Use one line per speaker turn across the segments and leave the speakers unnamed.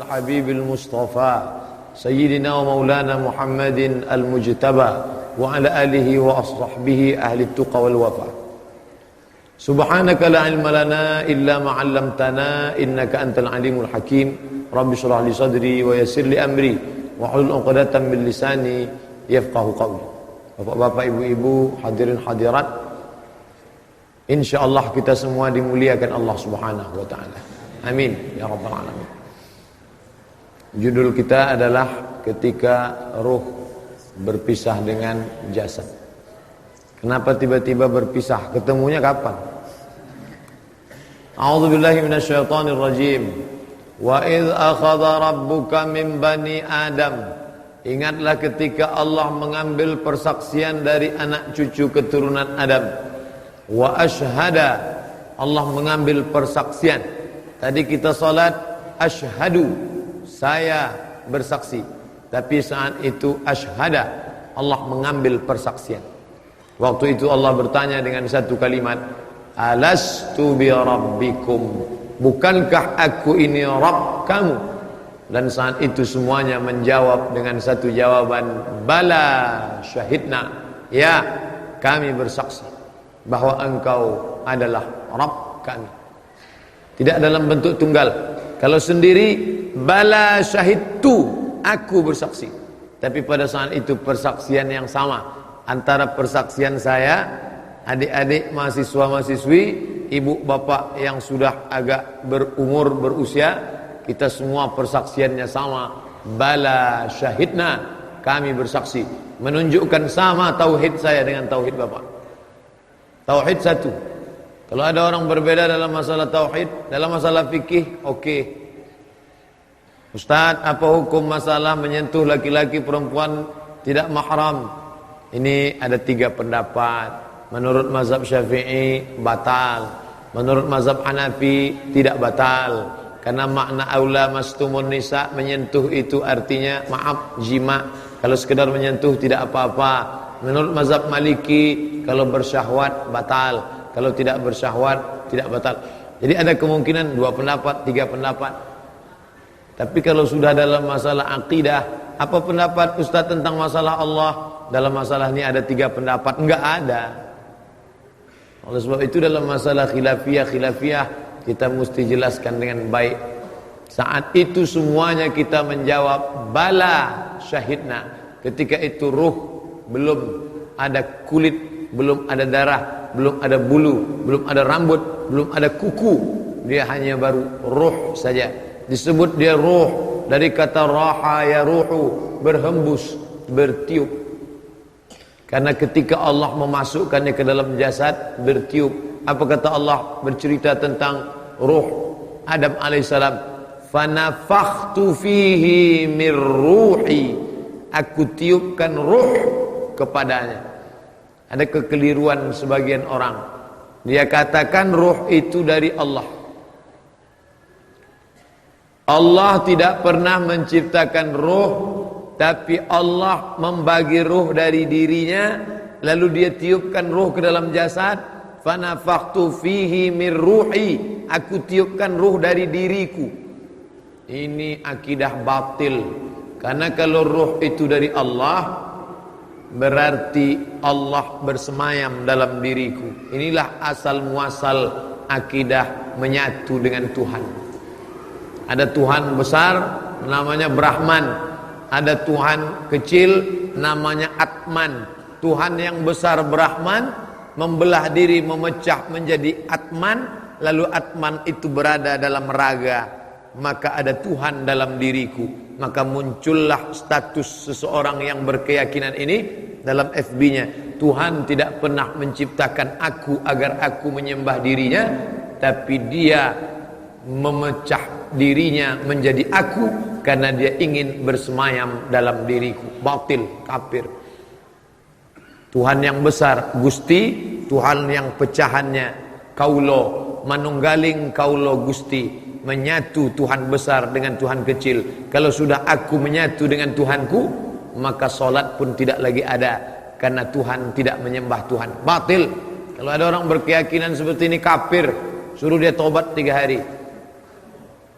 الحبيب المصطفى سيدنا ومولانا محمد المجتبى وعلى آله وصحبه أهل التقى والوفاء. سبحانك لا علم لنا إلا ما علمتنا إنك أنت العليم الحكيم. رب اشرح لي صدري ويسر لي أمري واحلل عقدة من لساني yafqahu qawli. Bapak-bapak, ibu-ibu, hadirin hadirat, insyaallah kita semua dimuliakan Allah Subhanahu wa taala. Amin ya rabbal alamin. Judul kita adalah ketika ruh berpisah dengan jasad. Kenapa tiba-tiba berpisah? Ketemunya kapan? A'udzubillahi minasyaitonir rajim. Wa idz akhadha rabbuka min bani Adam. Ingatlah ketika Allah mengambil persaksian dari anak cucu keturunan Adam. Wa ashhada, Allah mengambil persaksian. Tadi kita salat asyhadu, saya bersaksi. Tapi saat itu ashhada, Allah mengambil persaksian. Waktu itu Allah bertanya dengan satu kalimat, alastu bi rabbikum, bukankah aku ini Rabb kamu? Dan saat itu semuanya menjawab dengan satu jawaban, bala syahidna, ya kami bersaksi bahwa engkau adalah Rabb kami. Tidak dalam bentuk tunggal. Kalau sendiri, bala syahidtu, aku bersaksi. Tapi pada saat itu persaksian yang sama, antara persaksian saya, adik-adik mahasiswa-mahasiswi, ibu bapak yang sudah agak berumur, berusia, kita semua persaksiannya sama, bala syahidna, kami bersaksi. Menunjukkan sama tauhid saya dengan tauhid bapak. Tauhid satu. Kalau ada orang berbeda dalam masalah tauhid, dalam masalah fikih, oke. Ustaz, apa hukum masalah menyentuh laki-laki perempuan tidak mahram? Ini ada 3 pendapat. Menurut mazhab Syafi'i batal. Menurut mazhab Hanafi tidak batal. Karena makna aula mastumun nisa, menyentuh itu artinya maaf jima. Kalau sekedar menyentuh tidak apa-apa. Menurut mazhab Maliki, kalau bersyahwat batal, kalau tidak bersyahwat tidak batal. Jadi ada kemungkinan 2 pendapat, 3 pendapat. Tapi kalau sudah dalam masalah akidah, apa pendapat Ustaz tentang masalah Allah? Dalam masalah ini ada 3 pendapat, enggak ada. Oleh sebab itu dalam masalah khilafiyah kita mesti jelaskan dengan baik. Saat itu semuanya kita menjawab bala syahidna. Ketika itu ruh belum ada kulit, belum ada darah, belum ada bulu, belum ada rambut, belum ada kuku. Dia hanya baru ruh saja. Disebut dia ruh dari kata raha ya ruhu, berhembus, bertiup. Karena ketika Allah memasukkannya ke dalam jasad, bertiup. Apa kata Allah bercerita tentang ruh Adam alaihissalam? Fanafakhtu fihi mir ruhi, aku tiupkan ruh kepadanya. Ada kekeliruan sebagian orang. Dia katakan ruh itu dari Allah. Allah tidak pernah menciptakan ruh, tapi Allah membagi ruh dari dirinya, lalu dia tiupkan ruh ke dalam jasad. Fanafakhtu fihi mir ruhi, aku tiupkan ruh dari diriku. Ini akidah batil. Karena kalau ruh itu dari Allah, berarti Allah bersemayam dalam diriku. Inilah asal muasal akidah menyatu dengan Tuhan. Ada Tuhan besar namanya Brahman, ada Tuhan kecil namanya Atman. Tuhan yang besar Brahman membelah diri, memecah menjadi Atman, lalu Atman itu berada dalam raga, maka ada Tuhan dalam diriku. Maka muncullah status seseorang yang berkeyakinan ini dalam FB-nya. Tuhan tidak pernah menciptakan aku agar aku menyembah dirinya, tapi dia memecah dirinya menjadi aku karena dia ingin bersemayam dalam diriku. Batil, kafir. Tuhan yang besar Gusti, Tuhan yang pecahannya kaulo, manunggaling kaulo Gusti, menyatu Tuhan besar dengan Tuhan kecil. Kalau sudah aku menyatu dengan Tuhanku, maka solat pun tidak lagi ada, karena Tuhan tidak menyembah Tuhan. Batil. Kalau ada orang berkeyakinan seperti ini, kafir. Suruh dia tobat 3 hari.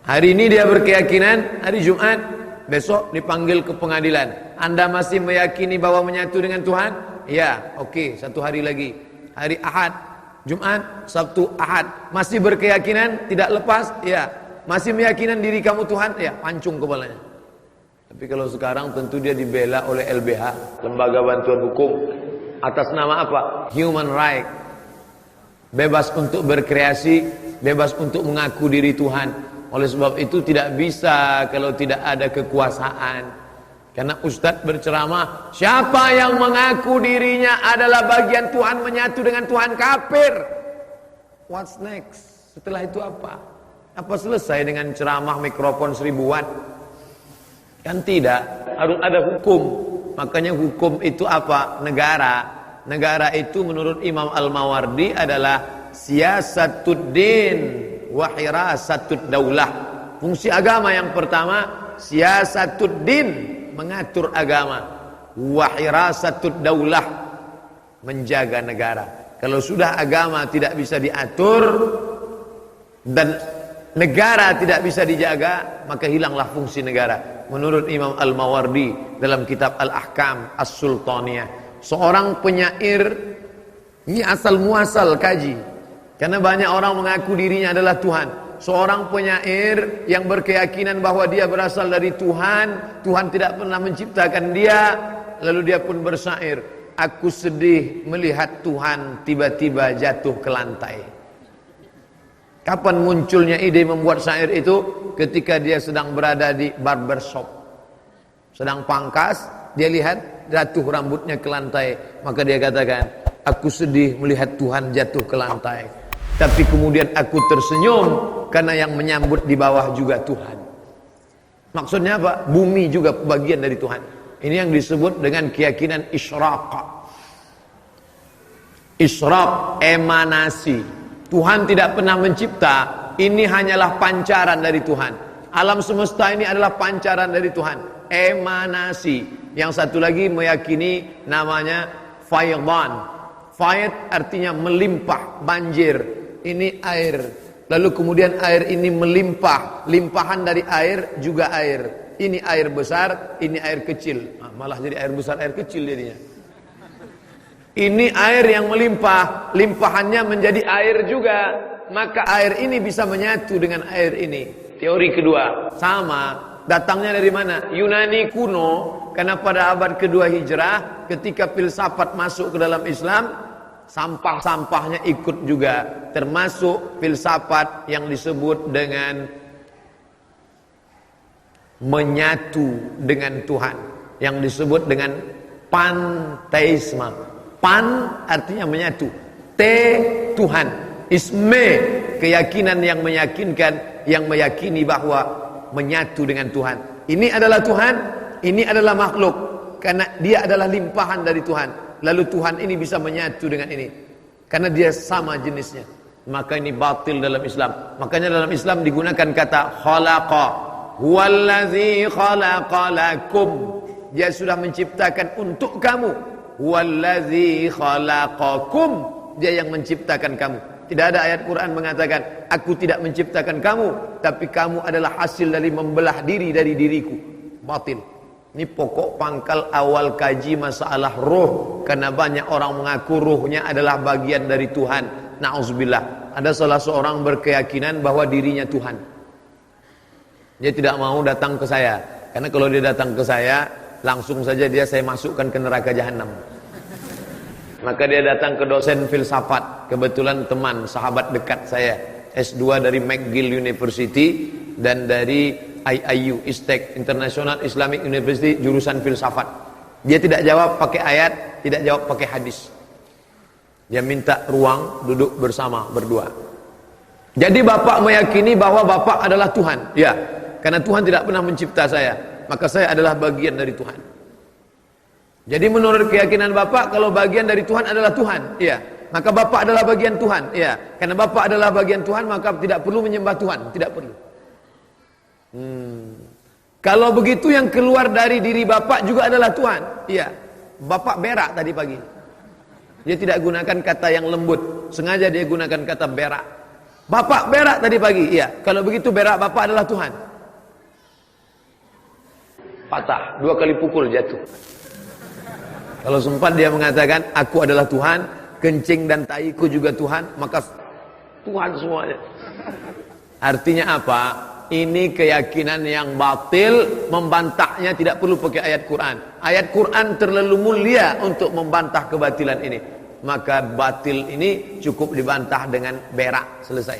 Hari ini dia berkeyakinan hari Jumat, besok dipanggil ke pengadilan. Anda masih meyakini bahwa menyatu dengan Tuhan? Ya, oke, satu hari lagi. Hari Ahad, Jumat, Sabtu, Ahad. Masih berkeyakinan tidak lepas? Ya. Masih meyakinan diri kamu Tuhan? Ya, pancung kepalanya. Tapi kalau sekarang tentu dia dibela oleh LBH, Lembaga Bantuan Hukum. Atas nama apa? Human right. Bebas untuk berkreasi, bebas untuk mengaku diri Tuhan. Oleh sebab itu tidak bisa kalau tidak ada kekuasaan. Karena Ustadz berceramah, siapa yang mengaku dirinya adalah bagian Tuhan menyatu dengan Tuhan, kafir. What's next? Setelah itu apa? Apa selesai dengan ceramah mikrofon 1000 watt? Kan tidak, harus ada hukum. Makanya hukum itu apa? Negara. Negara itu menurut Imam Al-Mawardi adalah siyasatuddin wa hirasatud daulah. Fungsi agama yang pertama siyasatuddin, mengatur agama, wa hirasatud daulah, menjaga negara. Kalau sudah agama tidak bisa diatur dan negara tidak bisa dijaga, maka hilanglah fungsi negara. Menurut Imam Al-Mawardi dalam kitab Al-Ahkam As-Sultaniyah, seorang penyair, ini asal muasal kaji. Karena banyak orang mengaku dirinya adalah Tuhan. Seorang penyair yang berkeyakinan bahwa dia berasal dari Tuhan, Tuhan tidak pernah menciptakan dia, lalu dia pun bersyair, aku sedih melihat Tuhan tiba-tiba jatuh ke lantai. Kapan munculnya ide membuat syair itu? Ketika dia sedang berada di barbershop, sedang pangkas, dia lihat jatuh rambutnya ke lantai, maka dia katakan, aku sedih melihat Tuhan jatuh ke lantai, tapi kemudian aku tersenyum karena yang menyambut di bawah juga Tuhan. Maksudnya apa? Bumi juga bagian dari Tuhan. Ini yang disebut dengan keyakinan isyraq. Isyraq, emanasi. Tuhan tidak pernah mencipta, ini hanyalah pancaran dari Tuhan. Alam semesta ini adalah pancaran dari Tuhan, emanasi. Yang satu lagi meyakini namanya faydan. Faid artinya melimpah, banjir. Ini air, lalu kemudian air ini melimpah, limpahan dari air juga air. Ini air besar, ini air kecil. Malah jadi air besar, air kecil jadinya. Ini air yang melimpah, limpahannya menjadi air juga. Maka air ini bisa menyatu dengan air ini. Teori kedua, sama. Datangnya dari mana? Yunani kuno. Karena pada abad kedua Hijrah, ketika filsafat masuk ke dalam Islam, sampah-sampahnya ikut juga. Termasuk filsafat yang disebut dengan menyatu dengan Tuhan, yang disebut dengan panteisme. Pan artinya menyatu, te Tuhan, isme keyakinan yang meyakinkan, yang meyakini bahwa menyatu dengan Tuhan. Ini adalah Tuhan, ini adalah makhluk, karena dia adalah limpahan dari Tuhan. Lalu Tuhan ini bisa menyatu dengan ini, karena dia sama jenisnya. Maka ini batil dalam Islam. Makanya dalam Islam digunakan kata khalaqa, huwallazi khalaqa lakum. Dia sudah menciptakan untuk kamu. Huwallazi khalaqakum, dia yang menciptakan kamu. Tidak ada ayat Quran mengatakan aku tidak menciptakan kamu, tapi kamu adalah hasil dari membelah diri dari diriku. Batil. Ini pokok pangkal awal kaji masalah roh. Karena banyak orang mengaku rohnya adalah bagian dari Tuhan. Na'udzubillah. Ada salah seorang berkeyakinan bahwa dirinya Tuhan. Dia tidak mau datang ke saya, karena kalau dia datang ke saya, langsung saja saya masukkan ke neraka jahanam. Maka dia datang ke dosen filsafat, kebetulan teman, sahabat dekat saya, S2 dari McGill University dan dari IIU, ISTEC, International Islamic University, jurusan filsafat. Dia tidak jawab pakai ayat, tidak jawab pakai hadis. Dia minta ruang duduk bersama berdua. Jadi bapak meyakini bahwa bapak adalah Tuhan. Ya, karena Tuhan tidak pernah mencipta saya, maka saya adalah bagian dari Tuhan. Jadi menurut keyakinan bapak, kalau bagian dari Tuhan adalah Tuhan, iya, maka bapak adalah bagian Tuhan, iya. Karena bapak adalah bagian Tuhan, maka tidak perlu menyembah Tuhan, tidak perlu. Kalau begitu yang keluar dari diri bapak juga adalah Tuhan, iya. Bapak berak tadi pagi. Dia tidak gunakan kata yang lembut, sengaja dia gunakan kata berak. Bapak berak tadi pagi. Iya, kalau begitu berak bapak adalah Tuhan. Patah, 2 kali pukul jatuh. Kalau sempat dia mengatakan aku adalah Tuhan, kencing dan taiku juga Tuhan, maka Tuhan semuanya. Artinya apa? Ini keyakinan yang batil, membantahnya tidak perlu pakai ayat Quran. Ayat Quran terlalu mulia untuk membantah kebatilan ini. Maka batil ini cukup dibantah dengan berak, selesai.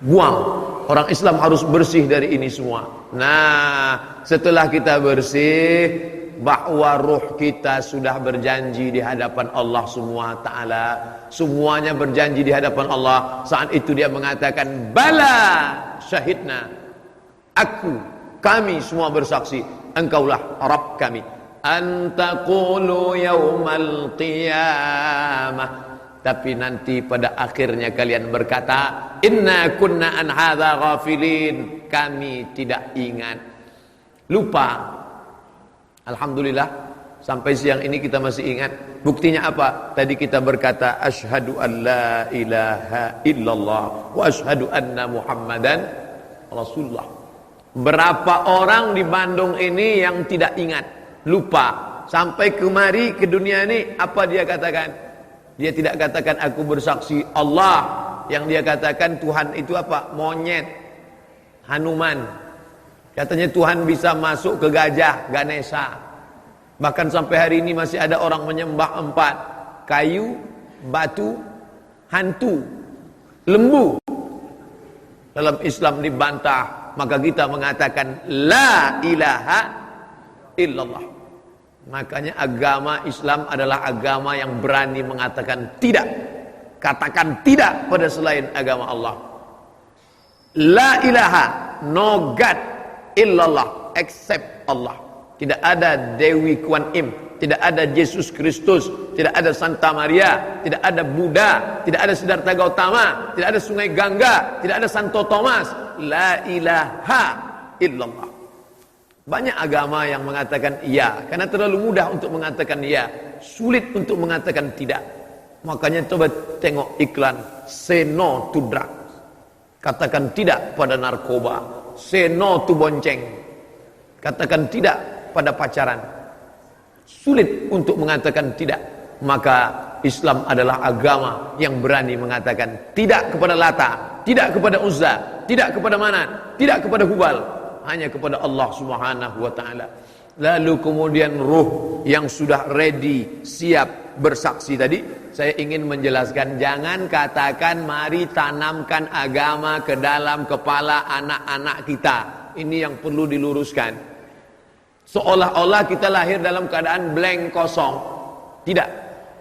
Buang. Orang Islam harus bersih dari ini semua. Nah, setelah kita bersih, bahwa ruh kita sudah berjanji di hadapan Allah semua Ta'ala. Semuanya berjanji di hadapan Allah. Saat itu dia mengatakan, bala syahidna. Kami semua bersaksi, engkaulah Rabb kami. Antaqulu yaumal qiyamah. Tapi nanti pada akhirnya kalian berkata, inna kunna an hadza ghafilin. Kami tidak ingat, lupa. Alhamdulillah, sampai siang ini kita masih ingat. Buktinya apa? Tadi kita berkata, asyhadu an la ilaha illallah wa asyhadu anna muhammadan rasulullah. Berapa orang di Bandung ini yang tidak ingat, lupa. Sampai kemari ke dunia ini, apa dia katakan? Dia tidak katakan aku bersaksi Allah. Yang dia katakan Tuhan itu apa? Monyet, Hanuman. Katanya Tuhan bisa masuk ke gajah, Ganesha. Bahkan sampai hari ini masih ada orang menyembah 4: kayu, batu, hantu, lembu. Dalam Islam dibantah, maka kita mengatakan la ilaha illallah. Makanya agama Islam adalah agama yang berani mengatakan tidak. Katakan tidak pada selain agama Allah. La ilaha, no God illallah, except Allah. Tidak ada Dewi Kuan Im, tidak ada Yesus Kristus, tidak ada Santa Maria, tidak ada Buddha, tidak ada Siddhartha Gautama, tidak ada Sungai Gangga, tidak ada Santo Thomas. La ilaha illallah. Banyak agama yang mengatakan iya, karena terlalu mudah untuk mengatakan iya, sulit untuk mengatakan tidak. Makanya coba tengok iklan, say no to drugs. Katakan tidak pada narkoba, say no to bonceng. Katakan tidak pada pacaran. Sulit untuk mengatakan tidak. Maka Islam adalah agama yang berani mengatakan tidak kepada Lata, tidak kepada Uzza, tidak kepada Manat, tidak kepada Hubal, hanya kepada Allah Subhanahu wa ta'ala. Lalu kemudian ruh yang sudah ready, siap bersaksi tadi, saya ingin menjelaskan, jangan katakan mari tanamkan agama ke dalam kepala anak-anak kita. Ini yang perlu diluruskan. Seolah-olah kita lahir dalam keadaan blank, kosong. Tidak.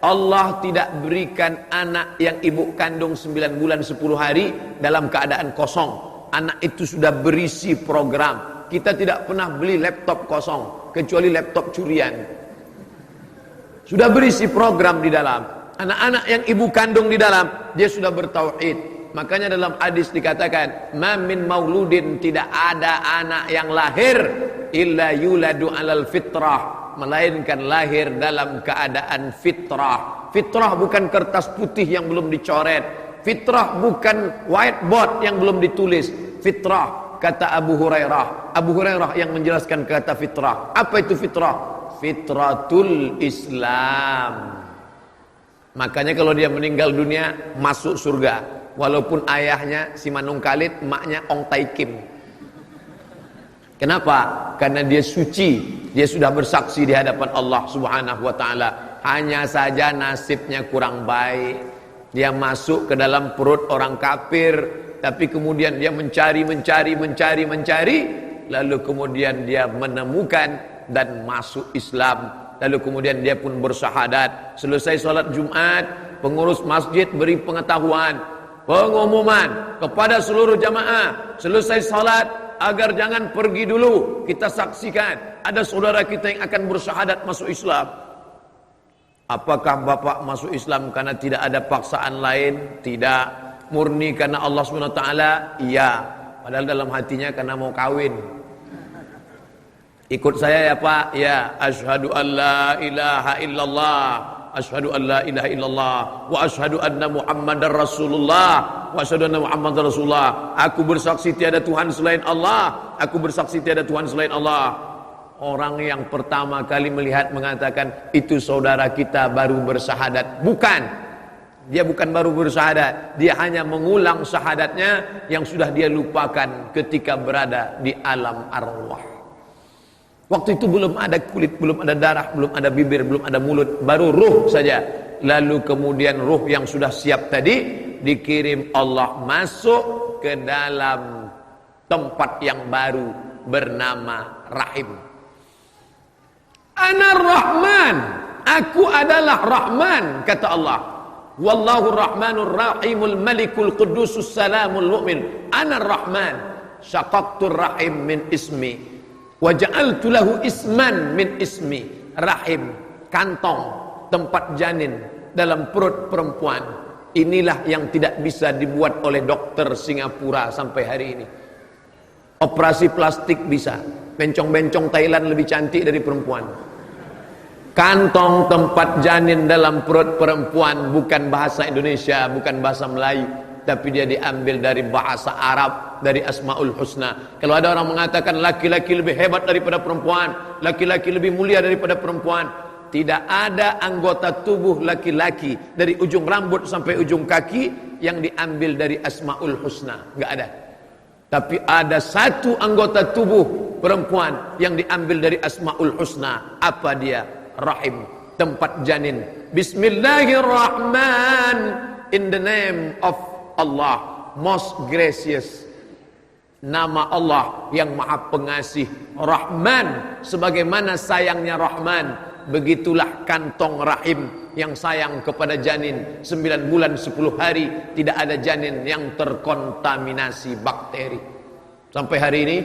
Allah tidak berikan anak yang ibu kandung 9 bulan 10 hari dalam keadaan kosong. Anak itu sudah berisi program. Kita tidak pernah beli laptop kosong, kecuali laptop curian. Sudah berisi program di dalam. Anak-anak yang ibu kandung di dalam, dia sudah bertauhid. Makanya dalam hadis dikatakan, ma min mauludin, tidak ada anak yang lahir illa yuladu alal fitrah, melainkan lahir dalam keadaan fitrah. Fitrah bukan kertas putih yang belum dicoret. Fitrah bukan whiteboard yang belum ditulis. Fitrah, kata Abu Hurairah. Abu Hurairah yang menjelaskan kata fitrah. Apa itu fitrah? Fitratul Islam. Makanya kalau dia meninggal dunia, masuk surga. Walaupun ayahnya si Manung Khalid, emaknya Ong Tai Kim. Kenapa? Karena dia suci. Dia sudah bersaksi di hadapan Allah Subhanahu wa ta'ala. Hanya saja nasibnya kurang baik. Dia masuk ke dalam perut orang kafir, tapi kemudian dia mencari, lalu kemudian dia menemukan dan masuk Islam. Lalu kemudian dia pun bersyahadat. Selesai sholat Jumat, pengurus masjid beri pengetahuan, pengumuman kepada seluruh jamaah, selesai sholat agar jangan pergi dulu. Kita saksikan ada saudara kita yang akan bersyahadat masuk Islam. Apakah bapak masuk Islam karena tidak ada paksaan lain? Tidak. Murni karena Allah SWT? Iya. Padahal dalam hatinya karena mau kawin. Ikut saya ya pak? Ya. Asyhadu an la ilaha illallah asyhadu an la ilaha illallah wa asyhadu anna Muhammadar Rasulullah wa asyhadu anna Muhammadar Rasulullah. Aku bersaksi tiada Tuhan selain Allah, aku bersaksi tiada Tuhan selain Allah. Orang yang pertama kali melihat mengatakan, itu saudara kita baru bersyahadat. Bukan, dia bukan baru bersyahadat, dia hanya mengulang syahadatnya yang sudah dia lupakan ketika berada di alam arwah. Waktu itu belum ada kulit, belum ada darah, belum ada bibir, belum ada mulut, baru ruh saja. Lalu kemudian ruh yang sudah siap tadi dikirim Allah masuk ke dalam tempat yang baru bernama rahim. Anar Rahman, aku adalah Rahman, kata Allah. Wallahu Rahmanur Rahimul Malikul Qudusus Salamul Mu'min. Anar Rahman, syaqaqtur rahim min ismi wa ja'altu lahu isman min ismi. Rahim, kantong, tempat janin dalam perut perempuan. Inilah yang tidak bisa dibuat oleh dokter Singapura sampai hari ini. Operasi plastik bisa, bencong-bencong Thailand lebih cantik dari perempuan. Kantong tempat janin dalam perut perempuan bukan bahasa Indonesia, bukan bahasa Melayu, tapi dia diambil dari bahasa Arab, dari Asmaul Husna. Kalau ada orang mengatakan laki-laki lebih hebat daripada perempuan, laki-laki lebih mulia daripada perempuan, tidak ada anggota tubuh laki-laki dari ujung rambut sampai ujung kaki yang diambil dari Asmaul Husna, enggak ada. Tapi ada satu anggota tubuh perempuan yang diambil dari Asmaul Husna. Apa dia? Rahim, tempat janin. Bismillahirrahman, in the name of Allah, most gracious. Nama Allah yang maha pengasih. Rahman, sebagaimana sayangnya Rahman, begitulah kantong rahim yang sayang kepada janin. 9 bulan 10 hari tidak ada janin yang terkontaminasi bakteri. Sampai hari ini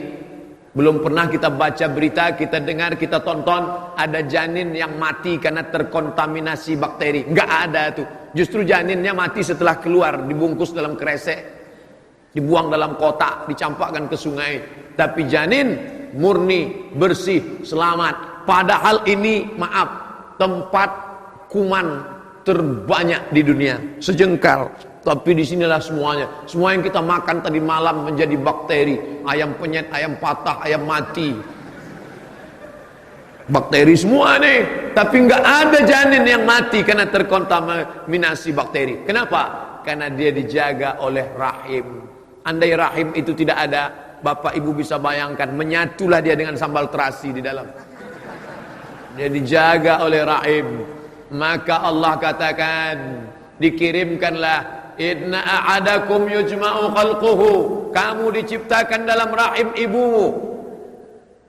belum pernah kita baca berita, kita dengar, kita tonton ada janin yang mati karena terkontaminasi bakteri. Enggak ada tuh. Justru janinnya mati setelah keluar, dibungkus dalam kresek, dibuang dalam kotak, dicampakkan ke sungai. Tapi janin murni, bersih, selamat. Padahal ini, maaf, tempat kuman terbanyak di dunia, sejengkal. Tapi di sinilah semuanya. Semua yang kita makan tadi malam menjadi bakteri. Ayam penyet, ayam patah, ayam mati. Bakteri semua nih. Tapi nggak ada janin yang mati karena terkontaminasi bakteri. Kenapa? Karena dia dijaga oleh rahim. Andai rahim itu tidak ada, bapak ibu bisa bayangkan, menyatulah dia dengan sambal terasi di dalam. Dia dijaga oleh rahim. Maka Allah katakan, dikirimkanlah, inna a'adakum yujma'u khalquhu, kamu diciptakan dalam rahim ibumu,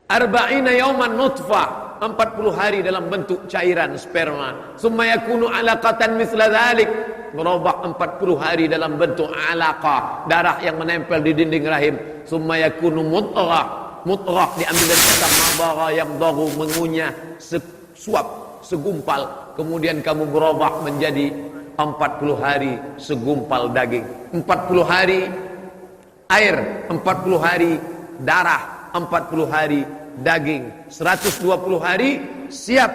arba'ina yawman nutfah, 40 hari dalam bentuk cairan sperma, summa yakunu alaqatan mithla dhalik, berubah 40 hari dalam bentuk alaqah, darah yang menempel di dinding rahim, summa yakunu mudghah, mudghah diambil dari kata mabagha yang dahu, mengunyah, sesuap, segumpal, kemudian kamu berubah menjadi 40 hari segumpal daging, 40 hari air, 40 hari darah, 40 hari daging, 120 hari siap.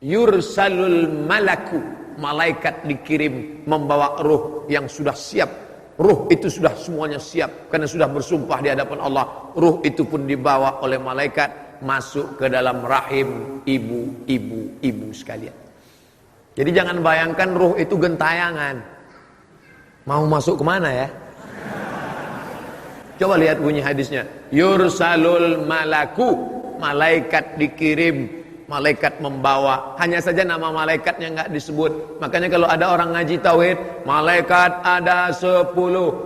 Yursalul malaku, malaikat dikirim membawa ruh yang sudah siap. Ruh itu sudah semuanya siap karena sudah bersumpah di hadapan Allah. Ruh itu pun dibawa oleh malaikat masuk ke dalam rahim ibu sekalian. Jadi jangan bayangkan ruh itu gentayangan. Mau masuk kemana ya? Coba lihat bunyi hadisnya. Yursalul malaku, malaikat dikirim, malaikat membawa. Hanya saja nama malaikatnya nggak disebut. Makanya kalau ada orang ngaji tauhid, malaikat ada 10,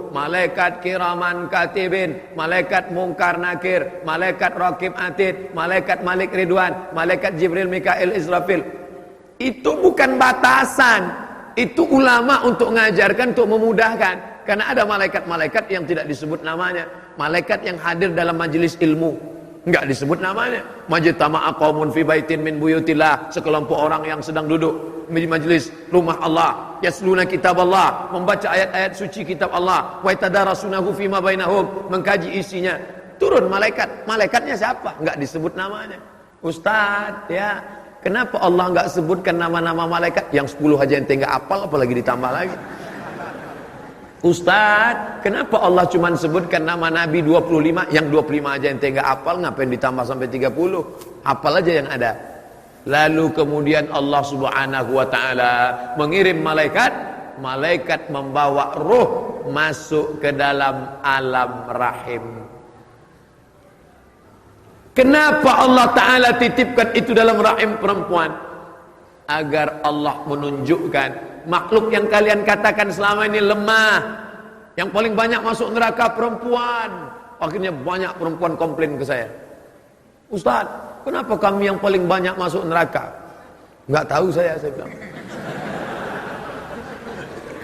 malaikat kiraman katibin, malaikat mungkar nakir, malaikat raqib atid, malaikat malik ridwan, malaikat jibril mikail israfil. Itu bukan batasan. Itu ulama untuk mengajarkan, untuk memudahkan. Karena ada malaikat-malaikat yang tidak disebut namanya. Malaikat yang hadir dalam majelis ilmu, enggak disebut namanya. Majtama'a qaumun fi baitin min buyutillah, sekelompok orang yang sedang duduk di majelis rumah Allah, yasluna kitab Allah, membaca ayat-ayat suci kitab Allah, wa yatadarasunahu fima bainahum, mengkaji isinya. Turun malaikat. Malaikatnya siapa? Enggak disebut namanya. Ustaz, ya, Kenapa Allah enggak sebutkan nama-nama malaikat? Yang 10 aja ente enggak hafal, apalagi ditambah lagi. Ustaz, kenapa Allah cuma sebutkan nama Nabi 25, yang 25 aja ente enggak hafal, ngapain ditambah sampai 30? Hafal aja yang ada. Lalu kemudian Allah Subhanahu wa taala mengirim malaikat, malaikat membawa ruh masuk ke dalam alam rahim. Kenapa Allah taala titipkan itu dalam rahim perempuan? Agar Allah menunjukkan makhluk yang kalian katakan selama ini lemah, yang paling banyak masuk neraka perempuan. Akhirnya banyak perempuan komplain ke saya, Ustaz, kenapa kami yang paling banyak masuk neraka? Enggak tahu saya bilang.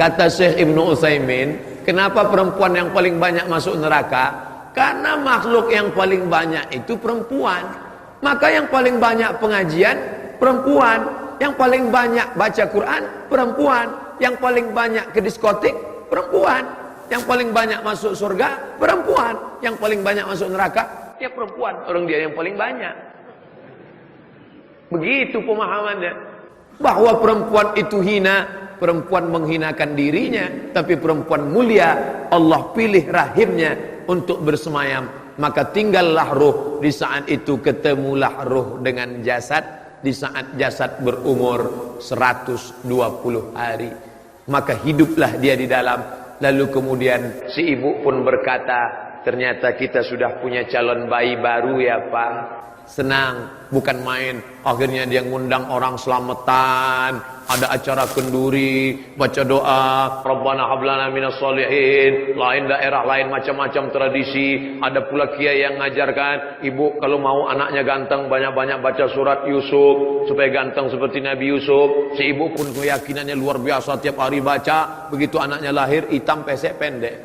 Kata Syekh Ibnu Utsaimin, kenapa perempuan yang paling banyak masuk neraka? Karena makhluk yang paling banyak itu perempuan. Maka yang paling banyak pengajian perempuan, yang paling banyak baca Quran perempuan, yang paling banyak ke diskotik perempuan, yang paling banyak masuk surga perempuan, yang paling banyak masuk neraka ya perempuan. Orang dia yang paling banyak. Begitu pemahamannya, bahwa perempuan itu hina, perempuan menghinakan dirinya, tapi perempuan mulia, Allah pilih rahimnya untuk bersemayam. Maka tinggallah ruh. Di saat itu ketemulah ruh dengan jasad. Di saat jasad berumur 120 hari, maka hiduplah dia di dalam. Lalu kemudian si ibu pun berkata, ternyata kita sudah punya calon bayi baru ya Pak. Senang, bukan main. Akhirnya dia ngundang orang selamatan, ada acara kenduri, baca doa, Rabbana hablana minas solihin. Lain daerah, lain macam-macam tradisi. Ada pula kiai yang ngajarkan, ibu kalau mau anaknya ganteng, banyak-banyak baca surat Yusuf supaya ganteng seperti Nabi Yusuf. Si ibu pun keyakinannya luar biasa, tiap hari baca. Begitu anaknya lahir, hitam pesek pendek.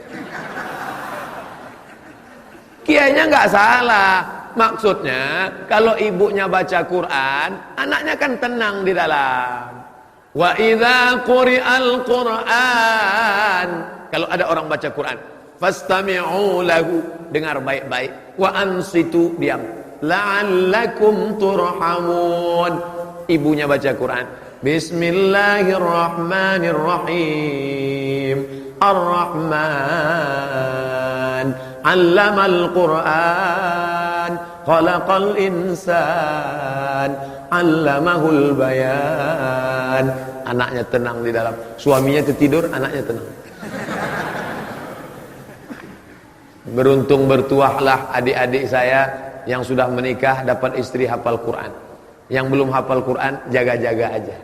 Kiainya nggak salah. Maksudnya kalau ibunya baca Quran, anaknya kan tenang di dalam. Wa idza quri'al Qur'an, kalau ada orang baca Quran, fastami'u lahu, dengar baik-baik, wa ansitu, diam, la'allakum turhamun. Ibunya baca Quran, bismillahirrahmanirrahim, ar-rahman 'allamal Qur'an, khalaqal insan, 'allamahul bayan. Anaknya tenang di dalam. Suaminya ketidur, anaknya tenang. Beruntung bertuahlah adik-adik saya yang sudah menikah dapat istri hafal Quran. Yang belum hafal Quran, jaga-jaga aja.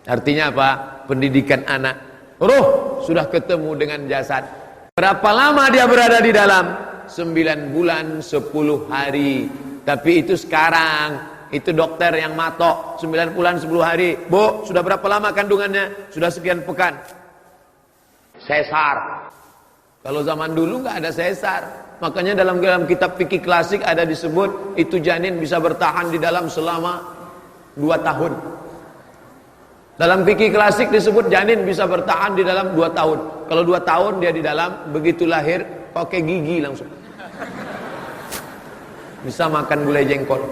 Artinya apa? Pendidikan anak. Ruh sudah ketemu dengan jasad. Berapa lama dia berada di dalam? 9 bulan 10 hari. Tapi itu sekarang, itu dokter yang matok 9 bulan 10 hari. Bu, sudah berapa lama kandungannya? Sudah sekian pekan. Sesar. Kalau zaman dulu nggak ada sesar. Makanya dalam kitab fikih klasik ada disebut itu janin bisa bertahan di dalam selama 2 tahun. Dalam fikih klasik disebut janin bisa bertahan di dalam 2 tahun. Kalau 2 tahun dia di dalam, begitu lahir pakai gigi langsung. Bisa makan gulai jengkol.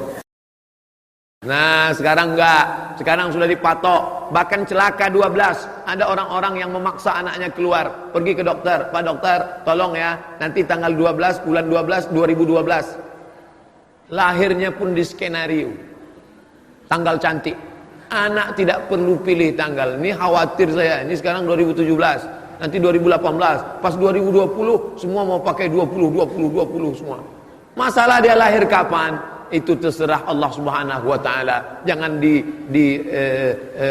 Nah, sekarang enggak. Sekarang sudah dipatok. Bahkan celaka 12. Ada orang-orang yang memaksa anaknya keluar. Pergi ke dokter. Pak dokter, tolong ya. Nanti tanggal 12, bulan 12, 2012. Lahirnya pun di skenario. Tanggal cantik. Anak tidak perlu pilih tanggal. Ini khawatir saya. Ini sekarang 2017. Nanti 2018. Pas 2020, semua mau pakai 20 semua. Masalah dia lahir kapan? Itu terserah Allah Subhanahu wa taala. Jangan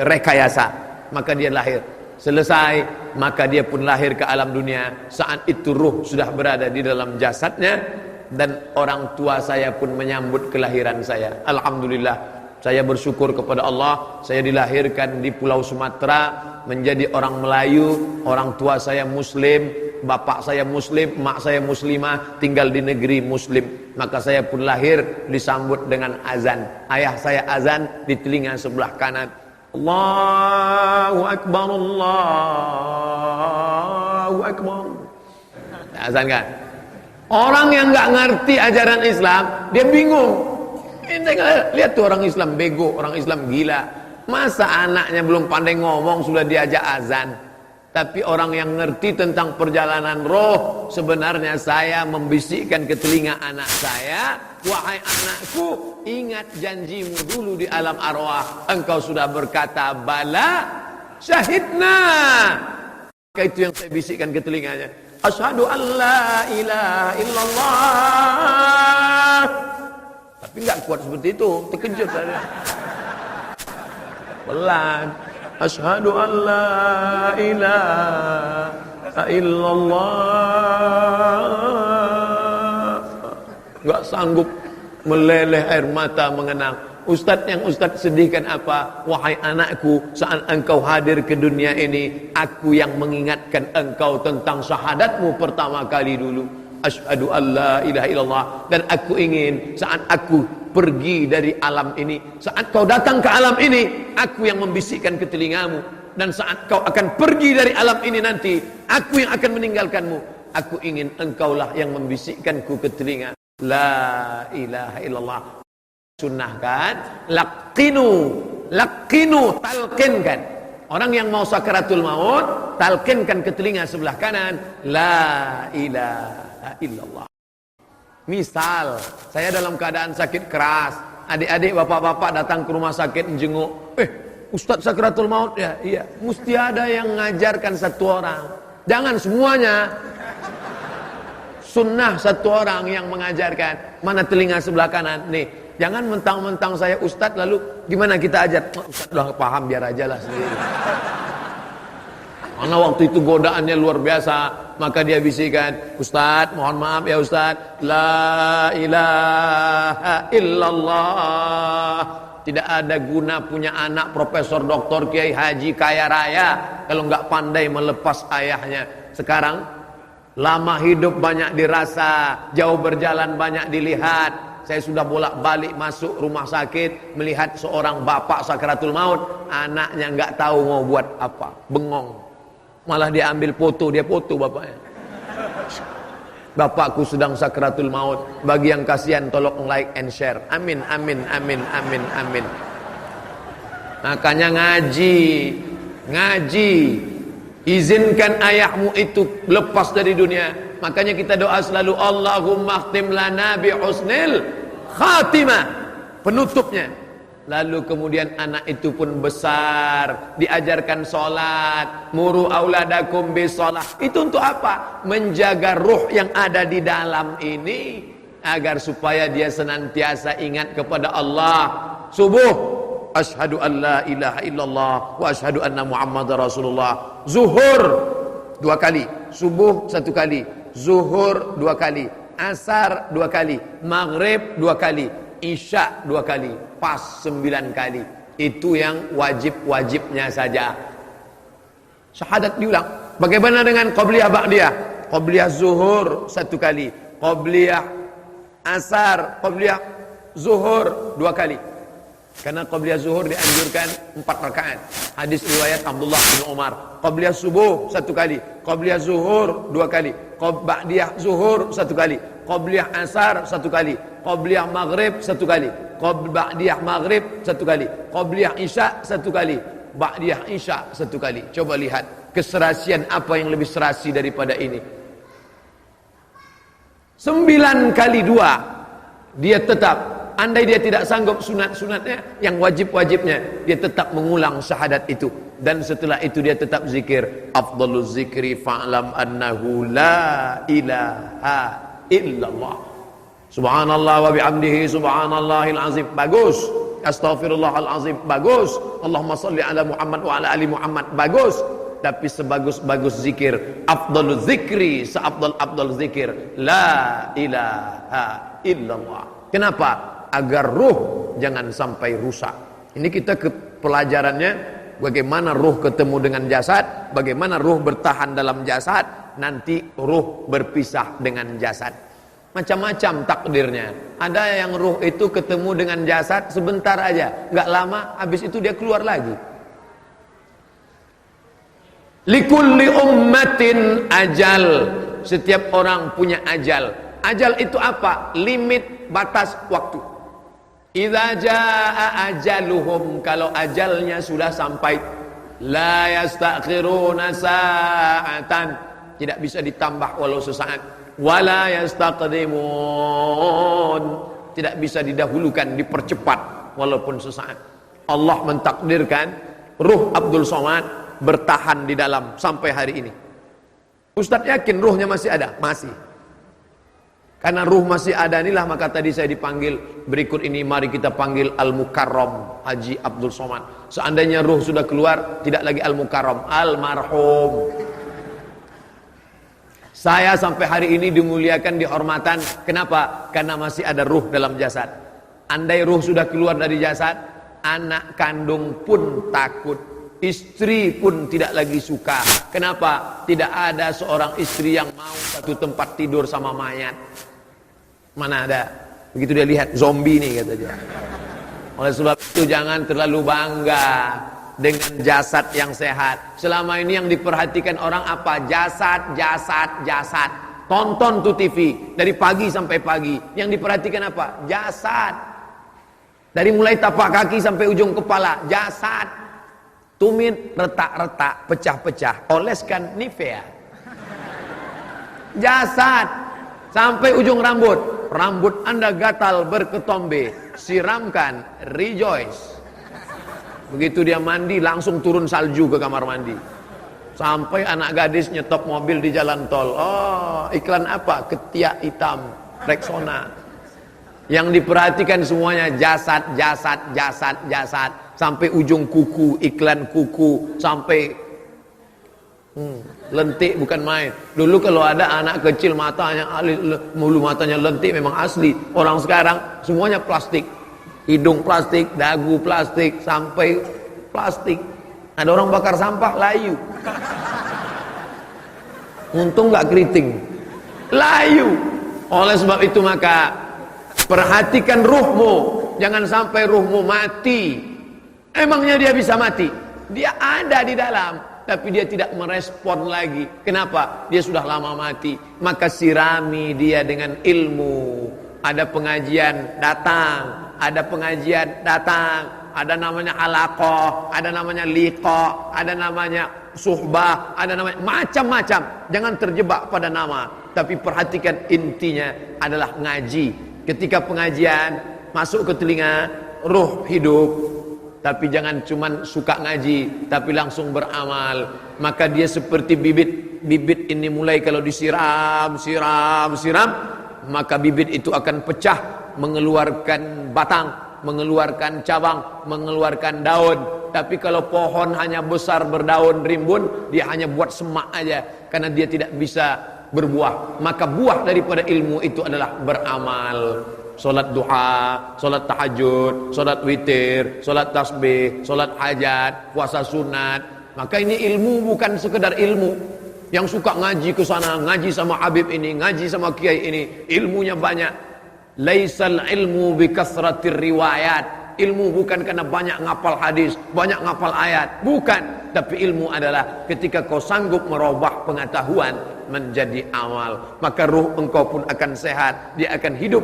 rekayasa. Maka dia lahir. Selesai, maka dia pun lahir ke alam dunia. Saat itu ruh sudah berada di dalam jasadnya, dan orang tua saya pun menyambut kelahiran saya. Alhamdulillah. Saya bersyukur kepada Allah, saya dilahirkan di Pulau Sumatera, menjadi orang Melayu, orang tua saya Muslim, bapak saya Muslim, mak saya Muslimah, tinggal di negeri Muslim. Maka saya pun lahir disambut dengan azan. Ayah saya azan di telinga sebelah kanan. Allahu Akbar, Allahu Akbar. Azan kan? Orang yang nggak ngerti ajaran Islam, dia bingung. Lihat tuh orang Islam bego, orang Islam gila. Masa anaknya belum pandai ngomong sudah diajak azan? Tapi orang yang ngerti tentang perjalanan roh, sebenarnya saya membisikkan ke telinga anak saya, wahai anakku, ingat janjimu dulu di alam arwah. Engkau sudah berkata bala, syahidna. Itu yang saya bisikkan ke telinganya. Asyhadu an la ilaha illallah. Tapi enggak kuat seperti itu, terkejut saya. Pelan. Asyhadu an la ilaha illallah. Enggak sanggup, meleleh air mata mengenang. Ustaz, yang Ustaz sedihkan apa? Wahai anakku, saat engkau hadir ke dunia ini, aku yang mengingatkan engkau tentang syahadatmu pertama kali dulu. Asyhadu an la ilaha illallah. Dan aku ingin saat aku pergi dari alam ini, saat kau datang ke alam ini, aku yang membisikkan ke telingamu. Dan saat kau akan pergi dari alam ini nanti, aku yang akan meninggalkanmu. Aku ingin engkaulah yang membisikkanku ke telinga. La ilaha illallah. Sunnahkan, laqinu, talqinkan. Orang yang mau sakaratul maut, talqinkan ke telinga sebelah kanan, la ilaha illallah. Misal, saya dalam keadaan sakit keras, adik-adik, bapak-bapak datang ke rumah sakit menjenguk, Ustaz sakaratul maut ya? Iya. Mesti ada yang mengajarkan satu orang. Jangan semuanya. Sunnah satu orang yang mengajarkan. Mana telinga sebelah kanan? Nih, jangan mentang-mentang saya Ustaz lalu gimana kita ajar? Ustaz udah paham, biar aja lah sendiri. Karena waktu itu godaannya luar biasa, maka dia bisikan, Ustaz, mohon maaf ya Ustaz, la ilaha illallah. Tidak ada guna punya anak profesor, doktor, kiai, haji, kaya raya kalau nggak pandai melepas ayahnya. Sekarang lama hidup banyak dirasa, jauh berjalan banyak dilihat. Saya sudah bolak-balik masuk rumah sakit melihat seorang bapak sakaratul maut, anaknya nggak tahu mau buat apa, bengong. Malah dia ambil foto, dia foto bapaknya. Bapakku sedang sakaratul maut. Bagi yang kasihan tolong like and share. Amin, amin, amin, amin, amin. Makanya ngaji. Izinkan ayahmu itu lepas dari dunia. Makanya kita doa selalu, Allahumma khtim lana bi husnil khatimah. Penutupnya. Lalu kemudian anak itu pun besar, diajarkan sholat, muru auladakum bis sholat. Itu untuk apa? Menjaga ruh yang ada di dalam ini, agar supaya dia senantiasa ingat kepada Allah. Subuh, asyhadu an la ilaha illallah wa asyhadu anna muhammadar rasulullah. Zuhur 2 kali, subuh 1 kali, zuhur 2 kali, asar 2 kali, maghrib 2 kali, isya 2 kali, pas 9 kali. Itu yang wajib-wajibnya saja. Syahadat diulang. Bagaimana dengan qabliyah ba'diyah? Qabliyah zuhur 1 kali, qabliyah asar, qabliyah zuhur 2 kali. Karena qabliyah zuhur dianjurkan 4 rakaat. Hadis riwayat Abdullah bin Umar. Qabliyah subuh 1 kali, qabliyah zuhur 2 kali, ba'diyah zuhur 1 kali, qabliyah asar 1 kali, qabliyah maghrib 1 kali, ba'diyah maghrib 1 kali, qabliyah isya 1 kali, ba'diyah isya 1 kali. Coba lihat keserasian apa yang lebih serasi daripada ini. 9 kali 2 dia tetap. Andai dia tidak sanggup sunat-sunatnya, yang wajib-wajibnya, dia tetap mengulang syahadat itu. Dan setelah itu dia tetap zikir. Afdaluz zikri fa'lam annahu la ilaha illallah. Subhanallah wa bihamdihi subhanallahil azim. Bagus. Astaghfirullahal azim. Bagus. Allahumma salli ala Muhammad wa ala ali Muhammad. Bagus. Tapi sebagus-bagus zikir, afdaluz zikri, seafdal-afdal zikir, la ilaha illallah. Kenapa? Agar ruh jangan sampai rusak. Ini kita ke pelajarannya, bagaimana ruh ketemu dengan jasad, bagaimana ruh bertahan dalam jasad, nanti ruh berpisah dengan jasad. Macam-macam takdirnya. Ada yang ruh itu ketemu dengan jasad sebentar aja, nggak lama, habis itu dia keluar lagi. Likulli ummatin ajal. Setiap orang punya ajal. Ajal itu apa? Limit batas waktu. Idza jaa ajaluhum, kalau ajalnya sudah sampai, la yastakhiruna sa'atan, tidak bisa ditambah walau sesaat, wala yastaqdimun, tidak bisa didahulukan, dipercepat walaupun sesaat. Allah mentakdirkan ruh Abdul Somad bertahan di dalam sampai hari ini. Ustadz yakin ruhnya masih ada? Masih. Karena ruh masih ada inilah maka tadi saya dipanggil. Berikut ini mari kita panggil Al-Mukarram Haji Abdul Somad. Seandainya ruh sudah keluar, tidak lagi Al-Mukarram, Al-Marhum. Saya sampai hari ini dimuliakan, dihormatan. Kenapa? Karena masih ada ruh dalam jasad. Andai ruh sudah keluar dari jasad, anak kandung pun takut, istri pun tidak lagi suka. Kenapa? Tidak ada seorang istri yang mau satu tempat tidur sama mayat. Mana ada? Begitu dia lihat zombie nih kata dia. Oleh sebab itu jangan terlalu bangga dengan jasad yang sehat. Selama ini yang diperhatikan orang apa? Jasad, jasad, jasad. Tonton tuh TV dari pagi sampai pagi. Yang diperhatikan apa? Jasad. Dari mulai tapak kaki sampai ujung kepala, jasad. Tumit, retak-retak, pecah-pecah, oleskan Nivea. Jasad. Sampai ujung rambut. Rambut Anda gatal berketombe, siramkan Rejoice. Begitu dia mandi langsung turun salju ke kamar mandi. Sampai anak gadis nyetop mobil di jalan tol. Oh, iklan apa? Ketiak hitam, Rexona. Yang diperhatikan semuanya jasad, jasad, jasad, jasad. Sampai ujung kuku, iklan kuku. Sampai lentik bukan main. Dulu kalau ada anak kecil matanya, mulu matanya lentik memang asli. Orang sekarang semuanya plastik. Hidung plastik, dagu plastik, sampai plastik. Ada orang bakar sampah, layu. Untung gak keriting, layu. Oleh sebab itu maka perhatikan ruhmu. Jangan sampai ruhmu mati. Emangnya dia bisa mati? Dia ada di dalam, tapi dia tidak merespon lagi. Kenapa? Dia sudah lama mati. Maka sirami dia dengan ilmu. Ada pengajian, datang. Ada pengajian, datang. Ada namanya halaqah, ada namanya liqa, ada namanya suhbah, ada namanya macam-macam. Jangan terjebak pada nama, tapi perhatikan intinya adalah ngaji. Ketika pengajian masuk ke telinga, ruh hidup. Tapi jangan cuman suka ngaji, tapi langsung beramal. Maka dia seperti bibit. Bibit ini mulai kalau disiram, siram, maka bibit itu akan pecah, mengeluarkan batang, mengeluarkan cabang, mengeluarkan daun. Tapi kalau pohon hanya besar berdaun rimbun, dia hanya buat semak aja, karena dia tidak bisa berbuah. Maka buah daripada ilmu itu adalah beramal. Solat duha, solat tahajud, solat witir, solat tasbih, solat hajat, puasa sunat. Maka ini ilmu bukan sekedar ilmu. Yang suka ngaji ke sana, ngaji sama Habib ini, ngaji sama kiai ini, ilmunya banyak. Laisal ilmu bi kasratir riwayat. Ilmu bukan karena banyak ngapal hadis, banyak ngapal ayat, bukan. Tapi ilmu adalah ketika kau sanggup merubah pengetahuan menjadi amal, maka ruh engkau pun akan sehat, dia akan hidup.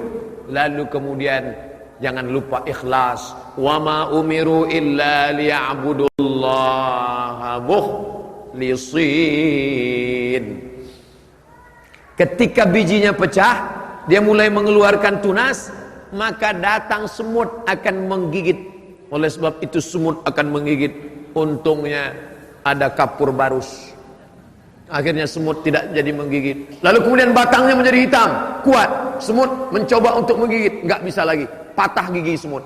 Lalu kemudian jangan lupa ikhlas. Wa ma umiru illa liya'budullaha mukhlisin. Ketika bijinya pecah, dia mulai mengeluarkan tunas, maka datang semut akan menggigit. Oleh sebab itu semut akan menggigit. Untungnya ada kapur barus. Akhirnya semut tidak jadi menggigit. Lalu kemudian batangnya menjadi hitam, kuat. Semut mencoba untuk menggigit, nggak bisa lagi. Patah gigi semut.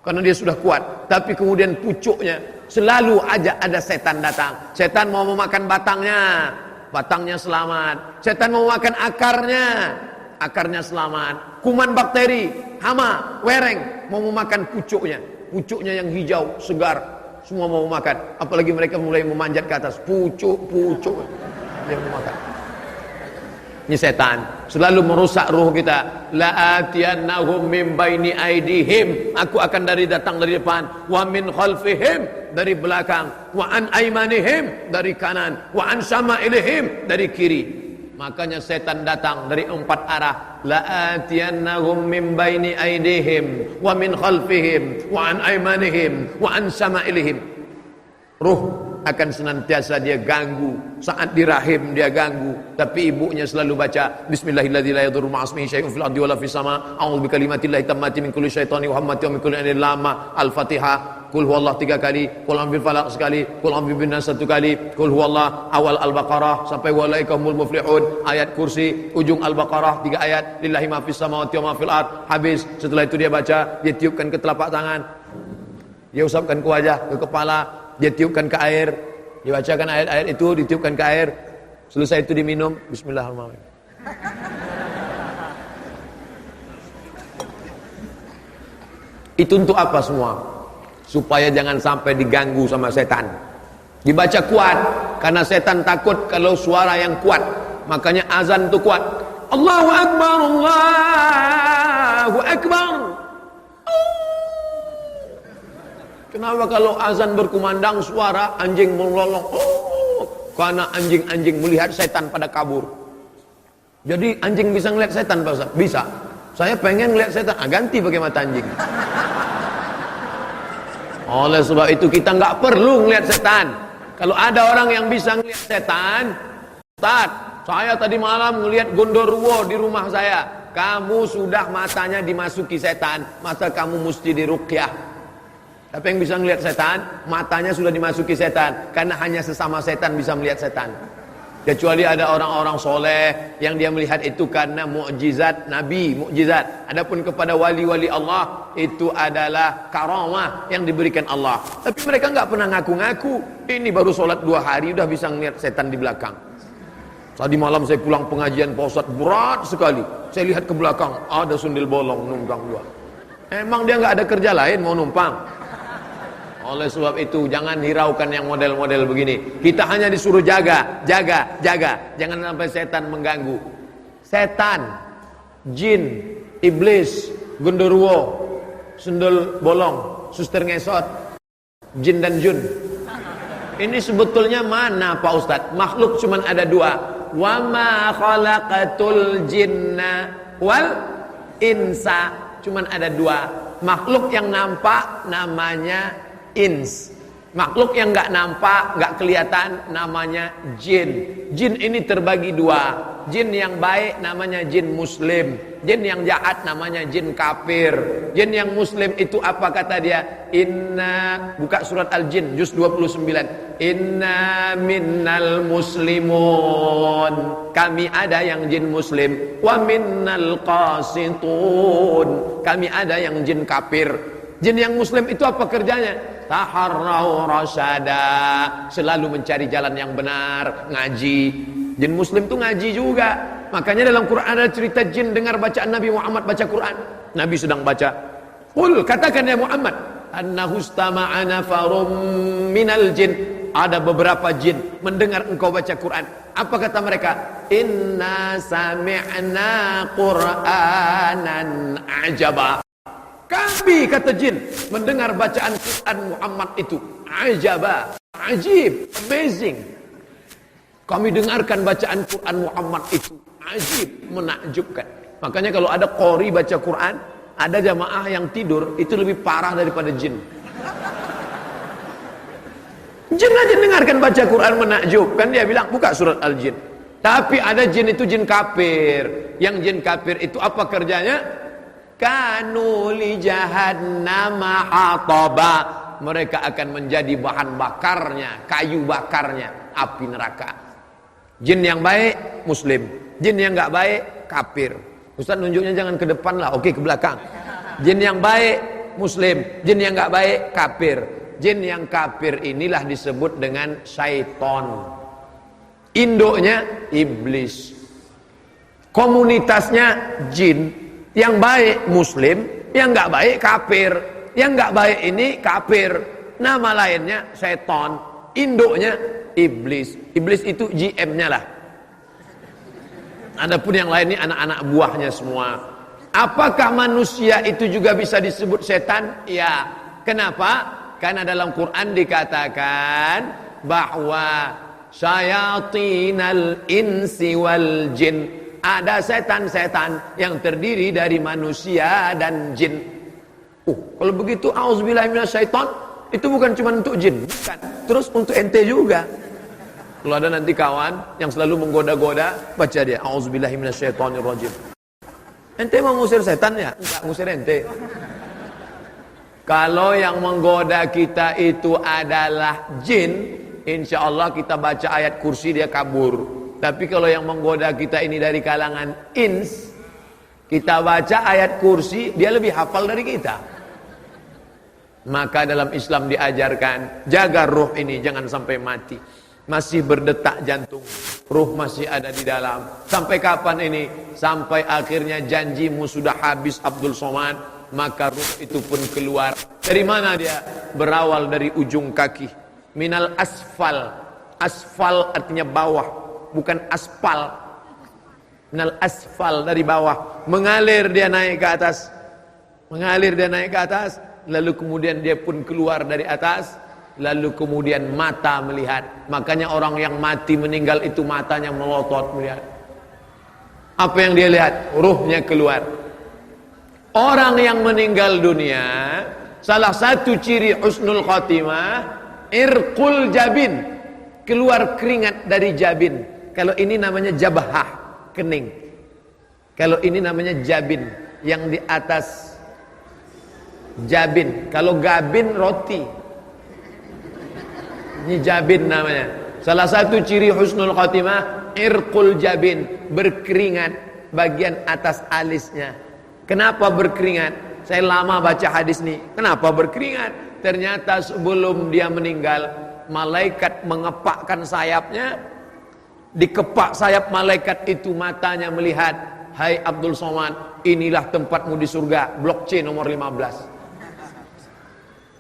Karena dia sudah kuat. Tapi kemudian pucuknya selalu aja ada setan datang. Setan mau memakan batangnya, batangnya selamat. Setan mau makan akarnya, akarnya selamat. Kuman bakteri, hama, wereng mau memakan pucuknya. Pucuknya yang hijau, segar, semua mau makan. Apalagi mereka mulai memanjat ke atas. Pucuk dia mau makan. Ini setan selalu merusak ruh kita. La'atiyannahum min baini aidihim, aku akan datang dari depan. Wa min khalfihim, dari belakang. Wa an aimanihim, dari kanan. Wa an syama'ilihim, dari kiri. Makanya setan datang dari 4 arah. La'atiyannahum min baini aydihim wa min khalfihim wa an aymanihim wa an sama'ilihim. Ruh akan senantiasa dia ganggu. Saat di rahim dia ganggu, tapi ibunya selalu baca Bismillahirrahmanirrahim la yadurru ma'asmihi syai'un fil ardi wala fis sama'. A'udzu bikalimatillahi tammati min kulli syaitani wa hammati wa min kulli ainin lama. Al-Fatihah. Qul huwallah 3 kali, Qul a'udzu falaq sekali, Qul a'udzu binnas 1 kali, Qul huwallah awal Al-Baqarah sampai walaikumul muflihun, ayat kursi ujung Al-Baqarah 3 ayat, lillahi ma fis samawati wa ma fil ard. Habis, setelah itu dia baca, dia tiupkan ke telapak tangan, dia usapkan ke wajah, ke kepala, dia tiupkan ke air, dibacakan ayat-ayat itu, ditiupkan ke air, selesai itu diminum. Bismillahirrahmanirrahim. Itu untuk apa semua? Supaya jangan sampai diganggu sama setan. Dibaca kuat, karena setan takut kalau suara yang kuat. Makanya azan itu kuat. Allahu Akbar, Allahu Akbar. Kenapa kalau azan berkumandang suara anjing melolong? Karena anjing-anjing melihat setan pada kabur. Jadi anjing bisa ngeliat setan Pak Ustaz? Bisa. Saya pengen ngeliat setan, ganti pakai mata anjing. Oleh sebab itu kita nggak perlu ngeliat setan. Kalau ada orang yang bisa ngeliat setan, Ustaz, saya tadi malam ngeliat gondorwo di rumah saya. Kamu sudah matanya dimasuki setan, masa kamu mesti diruqyah. Tapi yang bisa ngeliat setan, matanya sudah dimasuki setan, karena hanya sesama setan bisa melihat setan. Kecuali ada orang-orang soleh yang dia melihat itu karena mukjizat Nabi, mukjizat. Adapun kepada wali-wali Allah, itu adalah karamah yang diberikan Allah. Tapi mereka nggak pernah ngaku-ngaku. Ini baru sholat 2 hari udah bisa ngeliat setan di belakang. Tadi malam saya pulang pengajian Pak Ustadz, berat sekali. Saya lihat ke belakang, ada sundel bolong numpang 2. Emang dia nggak ada kerja lain mau numpang? Oleh sebab itu jangan hiraukan yang model-model begini. Kita hanya disuruh jaga, jaga, jaga. Jangan sampai setan mengganggu. Setan, jin, iblis, genderuwo, sundel bolong, suster ngesot, jin dan jun. Ini sebetulnya mana Pak Ustadz? Makhluk cuma ada 2. Wa ma khalaqatul jinna wal insa. Cuma ada 2. Makhluk yang nampak namanya ins. Makhluk yang nggak nampak, nggak kelihatan namanya jin. Jin ini terbagi 2. Jin yang baik namanya jin muslim. Jin yang jahat namanya jin kafir. Jin yang muslim itu apa kata dia? Inna, buka surat Al-Jin juz 29. Inna minnal muslimun. Kami ada yang jin muslim. Wa minnal qasitun. Kami ada yang jin kafir. Jin yang muslim itu apa kerjanya? Taharrau rasyada, selalu mencari jalan yang benar, ngaji. Jin muslim itu ngaji juga. Makanya dalam Quran ada cerita jin dengar bacaan Nabi Muhammad baca Quran. Nabi sedang baca. Qul, katakan ya Muhammad, annahu istama'a nafarum minal jin. Ada beberapa jin mendengar engkau baca Quran. Apa kata mereka? Inna sami'na Qur'anan ajaba. Kami, kata jin, mendengar bacaan Quran Muhammad itu ajaba, ajib, amazing. Kami dengarkan bacaan Quran Muhammad itu ajib, menakjubkan. Makanya kalau ada qori baca Quran, ada jamaah yang tidur itu lebih parah daripada jin. Jin aja dengarkan baca Quran menakjubkan, dia bilang buka surat Al-Jin. Tapi ada jin itu jin kafir. Yang jin kafir itu apa kerjanya? Kanu li jahannama hataba. Mereka akan menjadi bahan bakarnya, kayu bakarnya api neraka. Jin yang baik muslim, jin yang enggak baik kafir. Ustaz nunjuknya jangan ke depan lah, oke ke belakang. Jin yang baik muslim, jin yang enggak baik kafir. Jin yang kafir inilah disebut dengan syaiton. Induknya iblis. Komunitasnya jin. Yang baik muslim, yang enggak baik kafir. Yang enggak baik ini kafir. Nama lainnya setan. Induknya iblis. Iblis itu GM-nya lah. Adapun yang lain ini anak-anak buahnya semua. Apakah manusia itu juga bisa disebut setan? Ya. Kenapa? Karena dalam Quran dikatakan bahwa syayatinal insi wal jin. Ada setan-setan yang terdiri dari manusia dan jin. Kalau begitu auzubillahi minasyaiton, itu bukan cuma untuk jin, bukan. Terus untuk ente juga. Kalau ada nanti kawan yang selalu menggoda-goda, baca dia auzubillahi minasyaitonirrajim. Ente mau ngusir setan ya? Enggak, ngusir ente. Kalau yang menggoda kita itu adalah jin, insya Allah kita baca ayat kursi dia kabur. Tapi kalau yang menggoda kita ini dari kalangan ins, kita baca ayat kursi, dia lebih hafal dari kita. Maka dalam Islam diajarkan, jaga ruh ini jangan sampai mati. Masih berdetak jantung, ruh masih ada di dalam. Sampai kapan ini? Sampai akhirnya janjimu sudah habis Abdul Somad, maka ruh itu pun keluar. Dari mana dia? Berawal dari ujung kaki. Minal asfal. Asfal artinya bawah, bukan aspal. Minal asfal, dari bawah. Mengalir dia naik ke atas. Mengalir dia naik ke atas. Lalu kemudian dia pun keluar dari atas. Lalu kemudian mata melihat. Makanya orang yang mati meninggal itu matanya melotot melihat. Apa yang dia lihat? Ruhnya keluar. Orang yang meninggal dunia, salah satu ciri husnul khatimah, irqul jabin, keluar keringat dari jabin. Kalau ini namanya jabhah, kening. Kalau ini namanya jabin, yang di atas jabin. Kalau gabin, roti. Ini jabin namanya. Salah satu ciri husnul khatimah, irqul jabin, berkeringat bagian atas alisnya. Kenapa berkeringat? Saya lama baca hadis ini. Kenapa berkeringat? Ternyata sebelum dia meninggal, malaikat mengepakkan sayapnya. Dikepak sayap malaikat itu, matanya melihat, hai Abdul Somad, inilah tempatmu di surga, blok C nomor 15.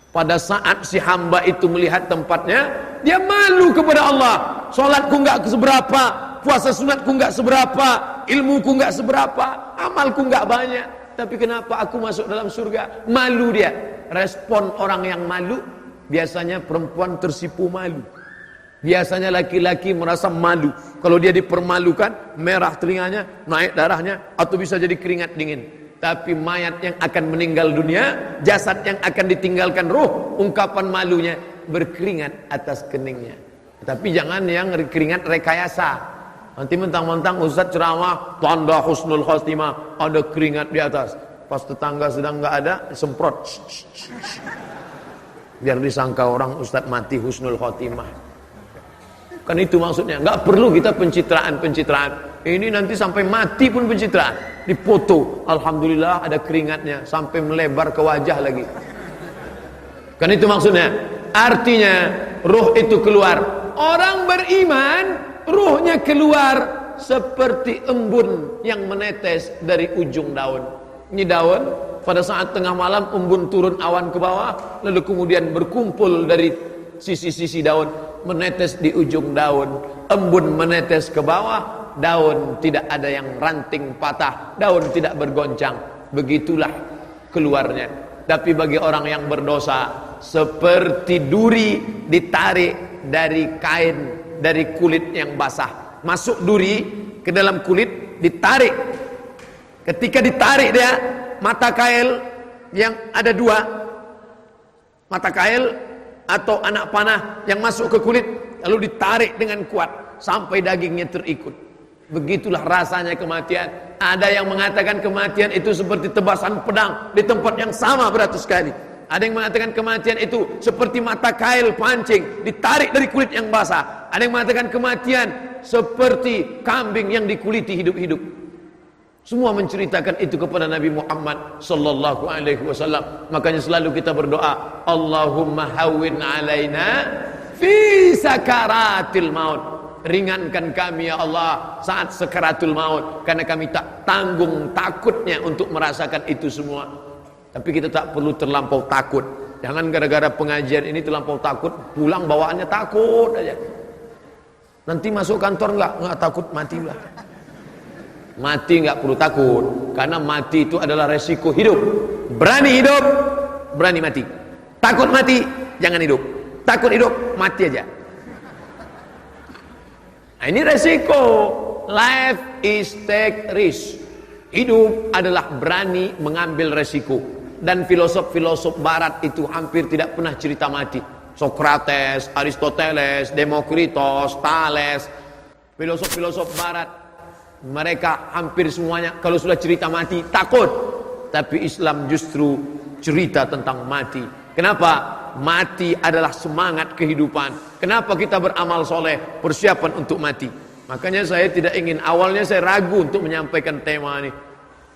Pada saat si hamba itu melihat tempatnya, dia malu kepada Allah. Sholatku enggak seberapa, puasa sunatku enggak seberapa, ilmuku enggak seberapa, amalku enggak banyak. Tapi kenapa aku masuk dalam surga? Malu dia. Respon orang yang malu, biasanya perempuan tersipu malu. Biasanya laki-laki merasa malu. Kalau dia dipermalukan, merah telinganya, naik darahnya, atau bisa jadi keringat dingin. Tapi mayat yang akan meninggal dunia, jasad yang akan ditinggalkan ruh, ungkapan malunya berkeringat atas keningnya. Tapi jangan yang keringat rekayasa. Nanti mentang-mentang ustaz ceramah tanda husnul khatimah, ada keringat di atas. Pas tetangga sedang nggak ada, semprot. Biar disangka orang ustaz mati husnul khatimah. Kan itu maksudnya. Nggak perlu kita pencitraan. Ini nanti sampai mati pun pencitraan. Dipoto, alhamdulillah ada keringatnya sampai melebar ke wajah lagi. Kan itu maksudnya. Artinya ruh itu keluar. Orang beriman, ruhnya keluar seperti embun yang menetes dari ujung daun. Ini daun, pada saat tengah malam embun turun awan ke bawah, lalu kemudian berkumpul dari sisi-sisi daun, menetes di ujung daun. Embun menetes ke bawah, daun tidak ada yang ranting patah, daun tidak bergoncang. Begitulah keluarnya. Tapi bagi orang yang berdosa, seperti duri ditarik dari kain, dari kulit yang basah. Masuk duri ke dalam kulit, ditarik. Ketika ditarik dia, mata kail yang ada dua, mata kail atau anak panah yang masuk ke kulit, lalu ditarik dengan kuat sampai dagingnya terikut. Begitulah rasanya kematian. Ada yang mengatakan kematian itu seperti tebasan pedang di tempat yang sama beratus kali. Ada yang mengatakan kematian itu seperti mata kail pancing ditarik dari kulit yang basah. Ada yang mengatakan kematian seperti kambing yang dikuliti hidup-hidup. Semua menceritakan itu kepada Nabi Muhammad sallallahu alaihi wasallam. Makanya selalu kita berdoa, Allahumma hawwin alaina fi sakaratil maut. Ringankan kami ya Allah saat sakaratul maut, karena kami tak tanggung takutnya untuk merasakan itu semua. Tapi kita tak perlu terlampau takut. Jangan gara-gara pengajian ini terlampau takut, pulang bawaannya takut aja. Nanti masuk kantor enggak takut mati lah. Mati enggak perlu takut, karena mati itu adalah resiko hidup. Berani hidup, berani mati. Takut mati, jangan hidup. Takut hidup, mati aja. Nah, ini resiko. Life is take risk. Hidup adalah berani mengambil resiko. Dan filosof-filosof barat itu hampir tidak pernah cerita mati. Socrates, Aristoteles, Demokritos, Thales, filosof-filosof barat, mereka hampir semuanya kalau sudah cerita mati takut. Tapi Islam justru cerita tentang mati. Kenapa? Mati adalah semangat kehidupan. Kenapa kita beramal soleh? Persiapan untuk mati. Makanya saya tidak ingin, awalnya saya ragu untuk menyampaikan tema ini.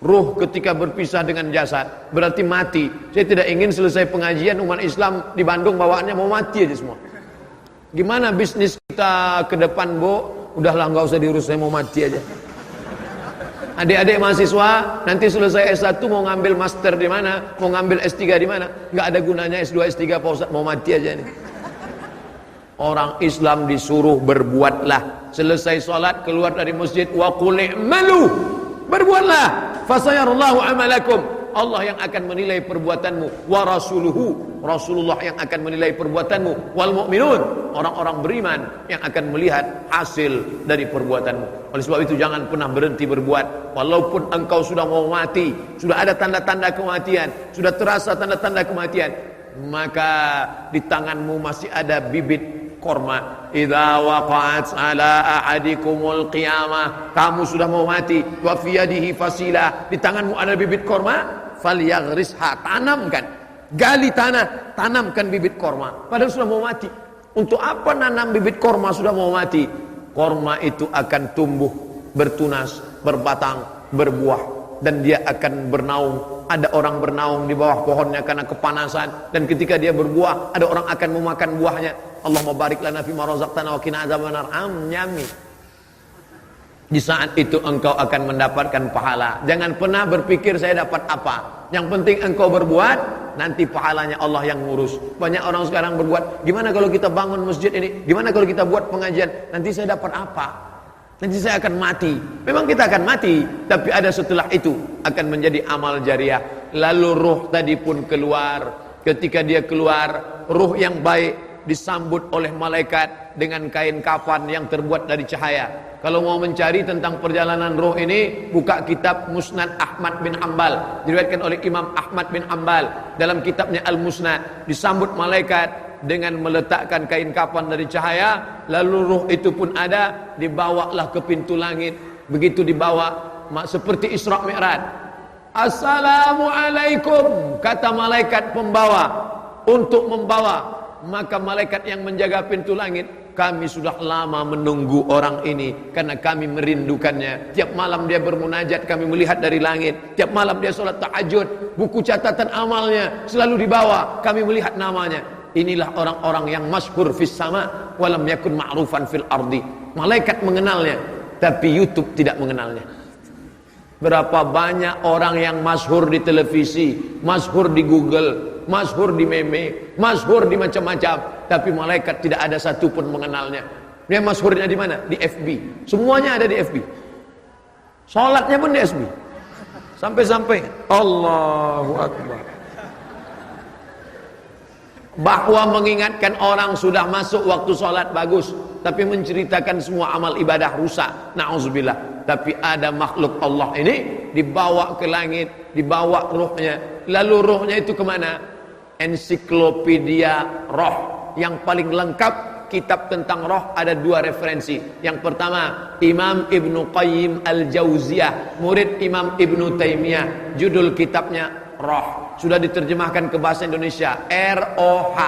Ruh ketika berpisah dengan jasad berarti mati. Saya tidak ingin selesai pengajian umat Islam di Bandung bawaannya mau mati aja semua. Gimana bisnis kita ke depan, Bu? Udahlah, nggak usah diurus, saya mau mati aja. Adik-adik mahasiswa nanti selesai S1 mau ngambil master di mana, mau ngambil S3 di mana, nggak ada gunanya S2 S3 Pak Ustaz, mau mati aja nih. Orang Islam disuruh berbuatlah. Selesai sholat keluar dari masjid, wa qul i'malu, berbuatlah, fasayarallahu amalakum, Allah yang akan menilai perbuatanmu, wa rasuluhu, Rasulullah yang akan menilai perbuatanmu, wal mu'minun, orang-orang beriman yang akan melihat hasil dari perbuatanmu. Oleh sebab itu jangan pernah berhenti berbuat. Walaupun engkau sudah mau mati, sudah ada tanda-tanda kematian, sudah terasa tanda-tanda kematian, maka di tanganmu masih ada bibit korma. Idza waqa'at ala ahadikumul qiyamah, kamu sudah mau mati, wa fi yadihi fasilah, di tanganmu ada bibit korma, falyaghrisha, tanamkan, gali tanah, tanamkan bibit korma. Padahal sudah mau mati. Untuk apa nanam bibit korma sudah mau mati? Korma itu akan tumbuh, bertunas, berbatang, berbuah, dan dia akan bernaung. Ada orang bernaung di bawah pohonnya karena kepanasan, dan ketika dia berbuah ada orang akan memakan buahnya. Allahumma barik lana fima razaqtana wa qina adzabannar. Nyami. Di saat itu engkau akan mendapatkan pahala. Jangan pernah berpikir saya dapat apa. Yang penting engkau berbuat, nanti pahalanya Allah yang ngurus. Banyak orang sekarang berbuat, gimana kalau kita bangun masjid ini, gimana kalau kita buat pengajian, nanti saya dapat apa, nanti saya akan mati. Memang kita akan mati, tapi ada setelah itu akan menjadi amal jariah. Lalu ruh tadi pun keluar. Ketika dia keluar, ruh yang baik disambut oleh malaikat dengan kain kafan yang terbuat dari cahaya. Kalau mau mencari tentang perjalanan roh ini, buka kitab Musnad Ahmad bin Hanbal, diriwayatkan oleh Imam Ahmad bin Hanbal dalam kitabnya Al-Musnad. Disambut malaikat dengan meletakkan kain kafan dari cahaya, lalu roh itu pun ada, dibawalah ke pintu langit. Begitu dibawa seperti Isra Mi'raj. Assalamualaikum, kata malaikat pembawa untuk membawa. Maka malaikat yang menjaga pintu langit, kami sudah lama menunggu orang ini karena kami merindukannya. Tiap malam dia bermunajat, kami melihat dari langit. Tiap malam dia sholat tahajud, buku catatan amalnya selalu dibawa, kami melihat namanya. Inilah orang-orang yang masyhur fis sama walam yakun ma'rufan fil ardi. Malaikat mengenalnya, tapi YouTube tidak mengenalnya. Berapa banyak orang yang masyhur di televisi, masyhur di Google, masyhur di meme, masyhur di macam-macam, tapi malaikat tidak ada satu pun mengenalnya. Dia masyhurnya di mana? Di FB. Semuanya ada di FB. Salatnya pun di FB. Sampai-sampai Allahu Akbar. Bahwa mengingatkan orang sudah masuk waktu salat bagus, tapi menceritakan semua amal ibadah rusak. Nauzubillah. Tapi ada makhluk Allah ini dibawa ke langit, dibawa ruhnya. Lalu ruhnya itu kemana? Ensiklopedia roh yang paling lengkap. Kitab tentang roh ada dua referensi. Yang pertama Imam Ibnu Qayyim Al-Jauziyah, murid Imam Ibnu Taimiyah. Judul kitabnya Roh, sudah diterjemahkan ke bahasa Indonesia, R-O-H,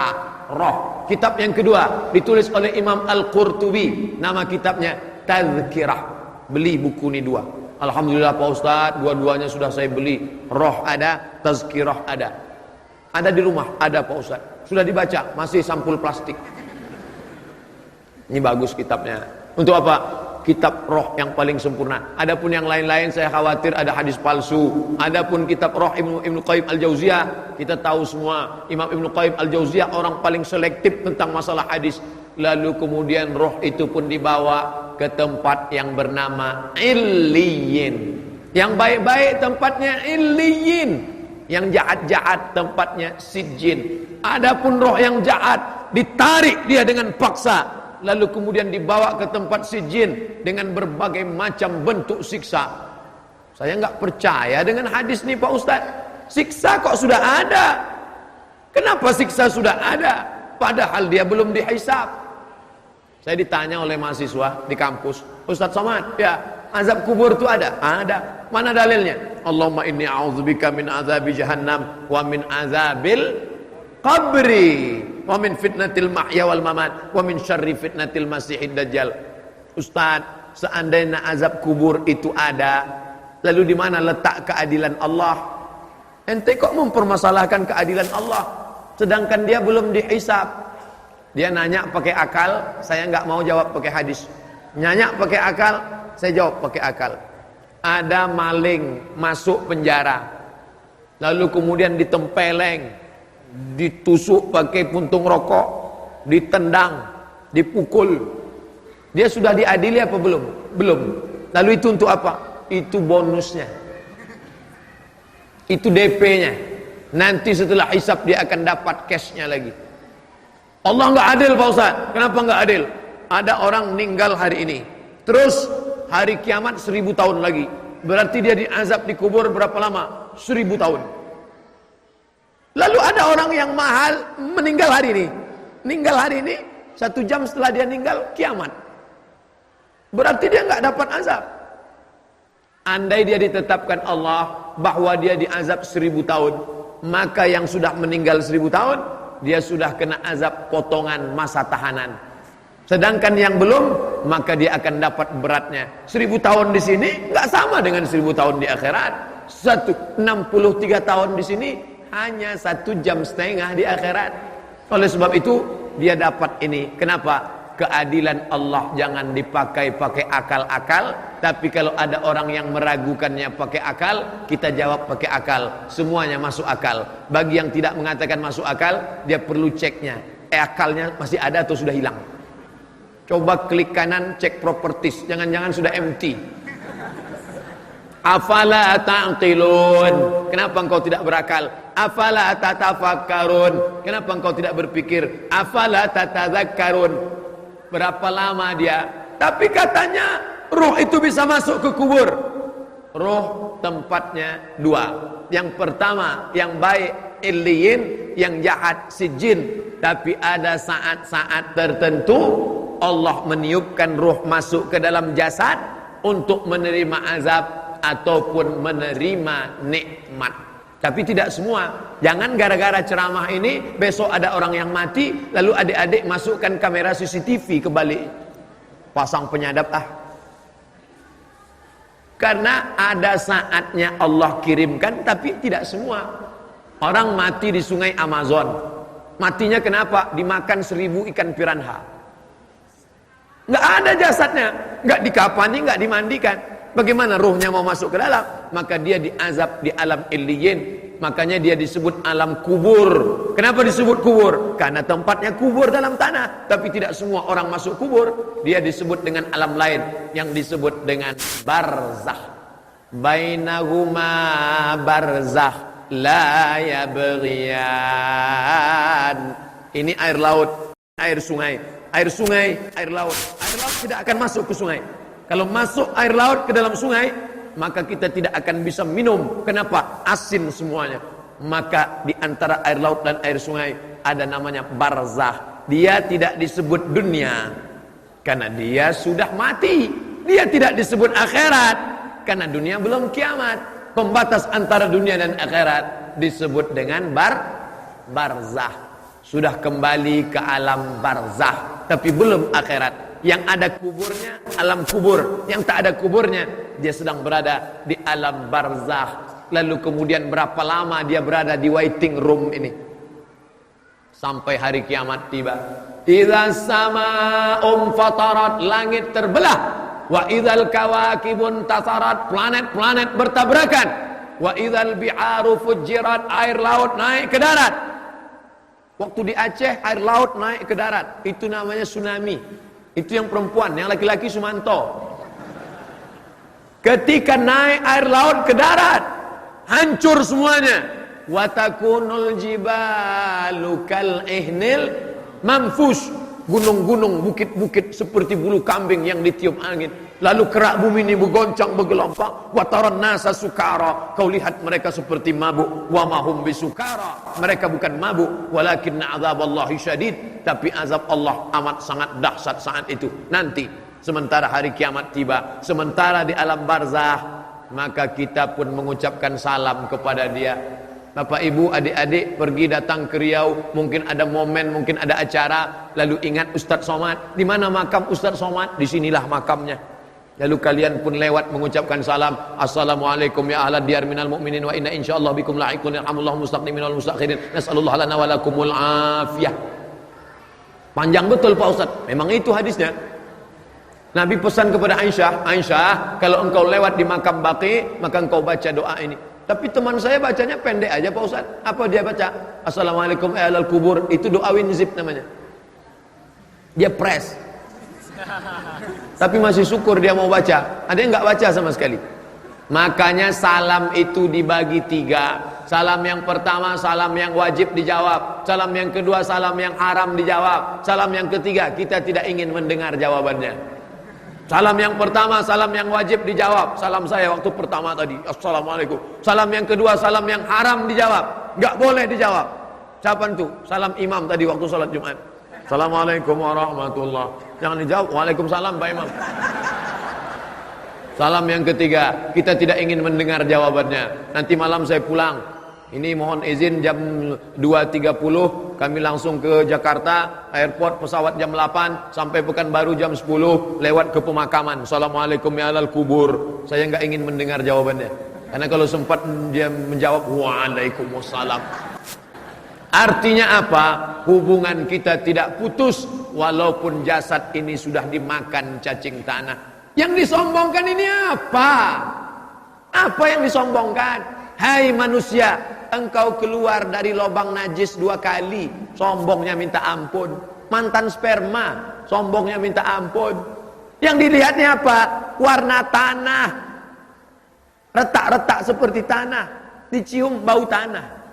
Roh. Kitab yang kedua ditulis oleh Imam Al-Qurtubi, nama kitabnya Tazkirah. Beli buku ini dua. Alhamdulillah Pak Ustadz, dua-duanya sudah saya beli. Roh ada, Tazkirah ada. Ada di rumah, ada Pak Ustadz. Sudah dibaca, masih sampul plastik. Ini bagus kitabnya. Untuk apa? Kitab roh yang paling sempurna. Adapun yang lain-lain saya khawatir ada hadis palsu. Adapun kitab roh Ibnu Qayyim Al-Jauziyah, kita tahu semua Imam Ibnu Qayyim Al-Jauziyah orang paling selektif tentang masalah hadis. Lalu kemudian roh itu pun dibawa ke tempat yang bernama Illiyin. Yang baik-baik tempatnya Illiyin, yang jahat-jahat tempatnya Sijjin. Adapun roh yang jahat ditarik dia dengan paksa, lalu kemudian dibawa ke tempat sijin dengan berbagai macam bentuk siksa. Saya nggak percaya dengan hadis nih Pak Ustadz. Siksa kok sudah ada? Kenapa siksa sudah ada? Padahal dia belum dihisab. Saya ditanya oleh mahasiswa di kampus, Ustadz Somad, ya azab kubur itu ada? Ada. Mana dalilnya? Allahumma inni a'udzubika min azabi jahannam wa min azabil qabri wa min fitnatil mahya wal mamat wa min syarri fitnatil masihid dajjal. Ustaz, seandainya azab kubur itu ada, lalu di mana letak keadilan Allah? Ente kok mempermasalahkan keadilan Allah sedangkan dia belum dihisab? Dia nanya pakai akal, saya nggak mau jawab pakai hadis. Nanya pakai akal, saya jawab pakai akal. Ada maling masuk penjara, lalu kemudian ditempeleng, ditusuk pakai puntung rokok, ditendang, dipukul. Dia sudah diadili apa belum? Belum. Lalu itu untuk apa? Itu bonusnya. Itu DP-nya. Nanti setelah hisab dia akan dapat cashnya lagi. Allah nggak adil Pak Ustaz. Kenapa nggak adil? Ada orang meninggal hari ini, terus hari kiamat 1000 tahun lagi. Berarti dia diazab di kubur berapa lama? 1000 tahun. Lalu ada orang yang mahal meninggal hari ini. Meninggal hari ini, 1 jam setelah dia meninggal, kiamat. Berarti dia nggak dapat azab. Andai dia ditetapkan Allah bahwa dia diazab 1000 tahun, maka yang sudah meninggal 1000 tahun, dia sudah kena azab potongan masa tahanan. Sedangkan yang belum, maka dia akan dapat beratnya. 1000 tahun di sini nggak sama dengan 1000 tahun di akhirat. 63 tahun di sini hanya 1,5 jam di akhirat. Oleh sebab itu dia dapat ini. Kenapa? Keadilan Allah jangan dipakai akal-akal. Tapi kalau ada orang yang meragukannya pakai akal, kita jawab pakai akal. Semuanya masuk akal. Bagi yang tidak mengatakan masuk akal, dia perlu ceknya. Akalnya masih ada atau sudah hilang? Coba klik kanan, cek properties. Jangan-jangan sudah empty. Afala ta'qilun. Kenapa engkau tidak berakal? Afala tatafakkarun. Kenapa engkau tidak berpikir? Afala tatadzakkarun. Berapa lama dia? Tapi katanya ruh itu bisa masuk ke kubur. Ruh tempatnya 2. Yang pertama, yang baik illiyin, yang jahat sijin. Tapi ada saat-saat tertentu Allah meniupkan ruh masuk ke dalam jasad untuk menerima azab ataupun menerima nikmat. Tapi tidak semua. Jangan gara-gara ceramah ini besok ada orang yang mati, lalu adik-adik masukkan kamera CCTV ke balik, pasang penyadap Karena ada saatnya Allah kirimkan, tapi tidak semua. Orang mati di sungai Amazon, matinya kenapa? Dimakan 1000 ikan piranha. Nggak ada jasadnya, nggak dikafani, nggak dimandikan. Bagaimana ruhnya mau masuk ke dalam? Maka dia diazab di alam illiyin. Makanya dia disebut alam kubur. Kenapa disebut kubur? Karena tempatnya kubur dalam tanah. Tapi tidak semua orang masuk kubur. Dia disebut dengan alam lain yang disebut dengan barzakh. Bainahuma barzakh la yabghiyan. Ini air laut, air sungai. Air sungai, air laut. Air laut tidak akan masuk ke sungai. Kalau masuk air laut ke dalam sungai, maka kita tidak akan bisa minum. Kenapa? Asin semuanya. Maka di antara air laut dan air sungai ada namanya barzakh. Dia tidak disebut dunia karena dia sudah mati. Dia tidak disebut akhirat karena dunia belum kiamat. Pembatas antara dunia dan akhirat disebut dengan barzakh. Sudah kembali ke alam barzakh, tapi belum akhirat. Yang ada kuburnya alam kubur, yang tak ada kuburnya dia sedang berada di alam barzakh. Lalu kemudian berapa lama dia berada di waiting room ini sampai hari kiamat tiba. Idza sama'um fatarat, langit terbelah. Wa idzal kawakibun tasarat, planet-planet bertabrakan. Wa idzal bi'aru fujirat, air laut naik ke darat. Waktu di Aceh air laut naik ke darat, itu namanya tsunami. Itu yang perempuan, yang laki-laki Sumanto. Ketika naik air laut ke darat, hancur semuanya. Wa takunul jibalu kal ihnil manfush. gunung-gunung, bukit-bukit seperti bulu kambing yang ditiup angin. Lalu kerak bumi ini bergoncang bergelombang. Wataran nasa sukara, kau lihat mereka seperti mabuk. Wa mahum bisukara, mereka bukan mabuk. Walakin azaballahi syadid, tapi azab Allah amat sangat dahsyat saat itu. Nanti sementara hari kiamat tiba, sementara di alam barzah, maka kita pun mengucapkan salam kepada dia. Bapak ibu adik-adik pergi datang ke Riau, mungkin ada momen, mungkin ada acara, lalu ingat Ustadz Somad. Di mana makam Ustadz Somad? Disinilah makamnya. Lalu kalian pun lewat mengucapkan salam, assalamualaikum ya ahlad diyar minal mu'minin wa inna insyaallah bikum la'iqun yarhamullahu mustaqdimin wal mustakhirin nas'alullah lana wa lakumul afiyah. Panjang betul Pak Ustadz. Memang itu hadisnya. Nabi pesan kepada Aisyah, Aisyah, kalau engkau lewat di makam Baqi, maka engkau baca doa ini. Tapi teman saya bacanya pendek aja Pak Ustaz. Apa dia baca? Assalamualaikum ahlal kubur. Itu doa winzip namanya. Dia press. Tapi masih syukur dia mau baca. Ada yang nggak baca sama sekali. Makanya salam itu dibagi 3. Salam yang pertama, salam yang wajib dijawab. Salam yang kedua, salam yang haram dijawab. Salam yang ketiga, kita tidak ingin mendengar jawabannya. Salam yang pertama, salam yang wajib dijawab. Salam saya waktu pertama tadi, assalamualaikum. Salam yang kedua, salam yang haram dijawab. Nggak boleh dijawab. Siapa itu? Salam imam tadi waktu sholat Jumat. Assalamualaikum warahmatullah. Jangan dijawab, waalaikumsalam Pak Imam. Salam yang ketiga, kita tidak ingin mendengar jawabannya. Nanti malam saya pulang. Ini mohon izin jam 2.30 kami langsung ke Jakarta, airport pesawat jam 8 sampai Pekanbaru jam 10 lewat ke pemakaman. Assalamualaikum ya alal kubur. Saya nggak ingin mendengar jawabannya. Karena kalau sempat dia menjawab waalaikumsalam. Artinya apa? Hubungan kita tidak putus walaupun jasad ini sudah dimakan cacing tanah. Yang disombongkan ini apa? Apa yang disombongkan? Hai manusia, engkau keluar dari lubang najis 2 kali, sombongnya minta ampun. Mantan sperma, sombongnya minta ampun. Yang dilihatnya apa? Warna tanah, retak-retak seperti tanah, dicium bau tanah.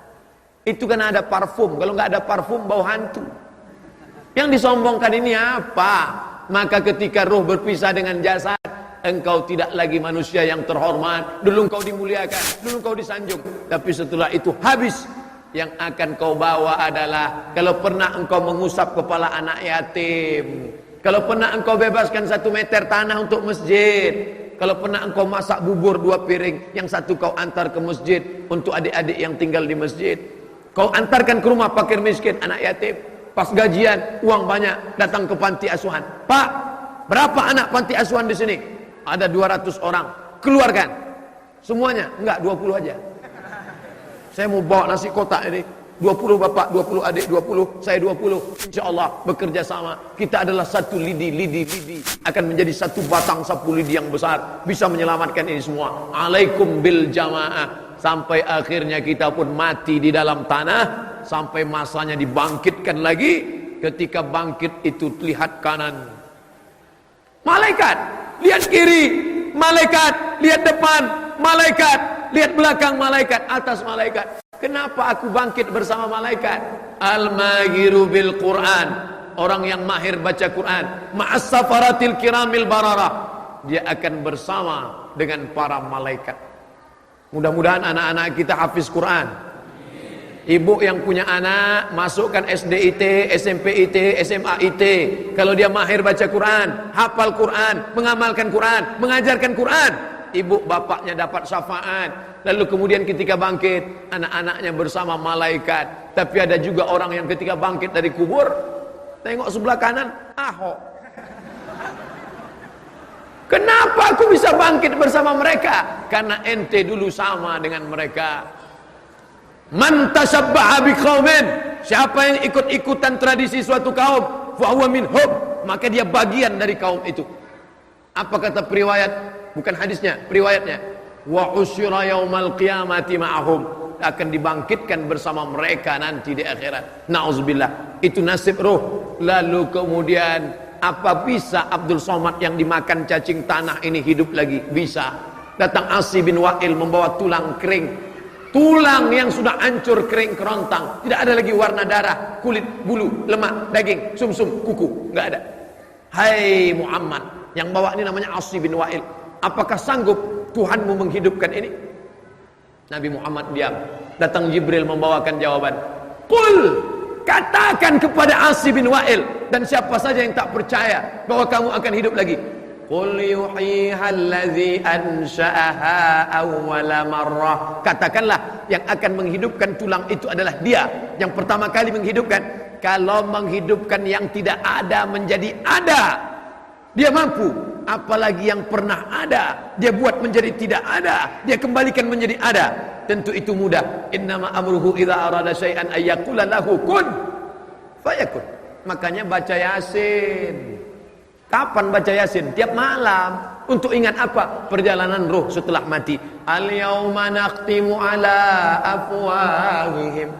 Itu kan ada parfum. Kalau nggak ada parfum, bau hantu. Yang disombongkan ini apa? Maka ketika ruh berpisah dengan jasad, engkau tidak lagi manusia yang terhormat. Dulu engkau dimuliakan, dulu engkau disanjung. Tapi setelah itu habis. Yang akan kau bawa adalah, kalau pernah engkau mengusap kepala anak yatim, kalau pernah engkau bebaskan 1 meter tanah untuk masjid, kalau pernah engkau masak bubur 2 piring, yang satu kau antar ke masjid untuk adik-adik yang tinggal di masjid. Kau antarkan ke rumah fakir miskin, anak yatim. Pas gajian, uang banyak, datang ke panti asuhan. Pak, berapa anak panti asuhan di sini? Ada 200 orang, keluarkan semuanya. Enggak, 20 aja. Saya mau bawa nasi kotak ini, 20 bapak, 20 adik, 20, saya 20. Insya Allah bekerja sama. Kita adalah satu lidi akan menjadi satu batang sapu lidi yang besar, bisa menyelamatkan ini semua. Alaikum bil jamaah. Sampai akhirnya kita pun mati di dalam tanah, sampai masanya dibangkitkan lagi. Ketika bangkit itu lihat kanan, malaikat. Lihat kiri, malaikat. Lihat depan, malaikat. Lihat belakang, malaikat. Atas, malaikat. Kenapa aku bangkit bersama malaikat? Al-mahiru bil Quran. Orang yang mahir baca Quran. Ma'as safaratil kiramil bararah. Dia akan bersama dengan para malaikat. Mudah-mudahan anak-anak kita hafiz Quran. Ibu yang punya anak, masukkan SD IT, SMP IT, SMA IT. Kalau dia mahir baca Quran, hafal Quran, mengamalkan Quran, mengajarkan Quran, ibu bapaknya dapat syafaat. Lalu kemudian ketika bangkit, anak-anaknya bersama malaikat. Tapi ada juga orang yang ketika bangkit dari kubur, tengok sebelah kanan, Ahok. Kenapa aku bisa bangkit bersama mereka? Karena ente dulu sama dengan mereka. Man tashabbaha biqaumin, siapa yang ikut-ikutan tradisi suatu kaum, fa huwa minhum, maka dia bagian dari kaum itu. Apa kata periwayat? Bukan hadisnya, periwayatnya. Wa usyira yaumal qiyamati ma'ahum, akan dibangkitkan bersama mereka nanti di akhirat. Nauzubillah. Itu nasib ruh. Lalu kemudian, apa bisa Abdul Somad yang dimakan cacing tanah ini hidup lagi? Bisa. Datang Asi bin Wa'il membawa tulang kering. Tulang yang sudah hancur kering kerontang, tidak ada lagi warna darah, kulit, bulu, lemak, daging, sumsum, kuku, nggak ada. Hai Muhammad, yang bawa ini namanya As bin Wa'il. Apakah sanggup Tuhanmu menghidupkan ini? Nabi Muhammad diam. Datang Jibril membawakan jawaban. Qul, katakan kepada As bin Wa'il dan siapa saja yang tak percaya bahwa kamu akan hidup lagi. Qul yuhyiha allazi ansha'aha awwala marrah. Katakanlah yang akan menghidupkan tulang itu adalah Dia yang pertama kali menghidupkan. Kalau menghidupkan yang tidak ada menjadi ada, Dia mampu. Apalagi yang pernah ada, Dia buat menjadi tidak ada, Dia kembalikan menjadi ada. Tentu itu mudah. Innama amruhu idza arada syai'an ayyaqula lahu kun fayakun. Makanya baca Yasin. Kapan baca Yasin? Tiap malam. Untuk ingat apa? Perjalanan ruh setelah mati. Al-yawma nakhtimu ala afwahihim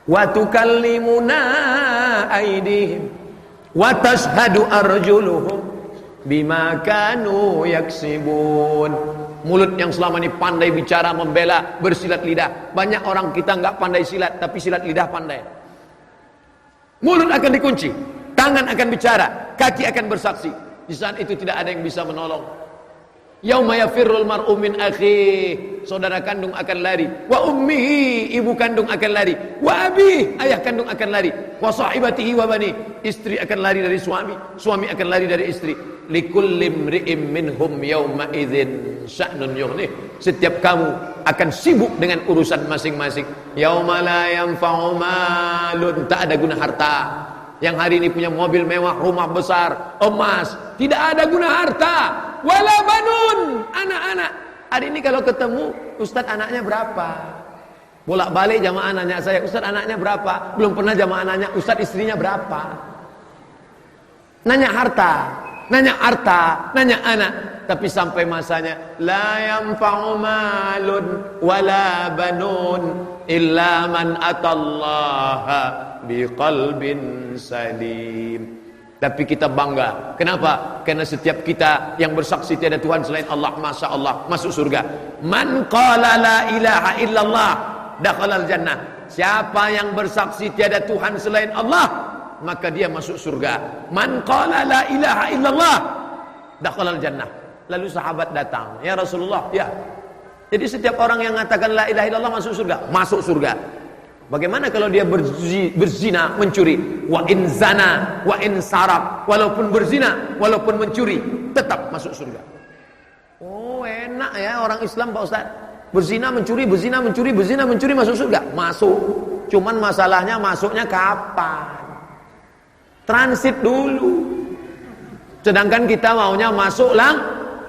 wa tukallimuna aydihim wa tashhadu arjuluhum bima kanu yaksibun. Mulut yang selama ini pandai bicara, membela, bersilat lidah. Banyak orang kita nggak pandai silat, tapi silat lidah pandai. Mulut akan dikunci, tangan akan bicara, kaki akan bersaksi. Di saat itu tidak ada yang bisa menolong. Yauma yafirrul mar'u min akhihi, saudara kandung akan lari. Wa ummihi, ibu kandung akan lari. Wa abihi, ayah kandung akan lari. Wa sahibatihi wa bani, istri akan lari dari suami, suami akan lari dari istri. Likulli imri'im minhum yawma idzin sya'nun yughnih. Setiap kamu akan sibuk dengan urusan masing-masing. Yauma la yanfa'u malun, tak ada guna harta. Yang hari ini punya mobil mewah, rumah besar, emas, tidak ada guna harta. Wala banun, anak-anak. Hari ini kalau ketemu, Ustaz anaknya berapa? Bolak-balik jamaah nanya saya, Ustaz anaknya berapa? Belum pernah jamaah nanya, Ustaz istrinya berapa? Nanya harta, nanya anak. Tapi sampai masanya, la yanfa'u malun wala banun illa man atallaha biqalbin salim. Tapi kita bangga. Kenapa? Karena setiap kita yang bersaksi tiada Tuhan selain Allah, Masya Allah, masuk surga. Man qala la ilaha illallah dakhalal jannah. Siapa yang bersaksi tiada Tuhan selain Allah, maka dia masuk surga. Man qala la ilaha illallah dakhalal jannah. Lalu sahabat datang, ya Rasulullah, ya. Jadi setiap orang yang mengatakan la ilaha illallah masuk surga, masuk surga. Bagaimana kalau dia berzina, mencuri? Wa in zana, wa in sarab. Walaupun berzina, walaupun mencuri, tetap masuk surga. Oh, enak ya orang Islam Pak Ustaz. Berzina, mencuri, berzina, mencuri, berzina, mencuri, masuk surga. Masuk. Cuman masalahnya masuknya kapan? Transit dulu. Sedangkan kita maunya masuk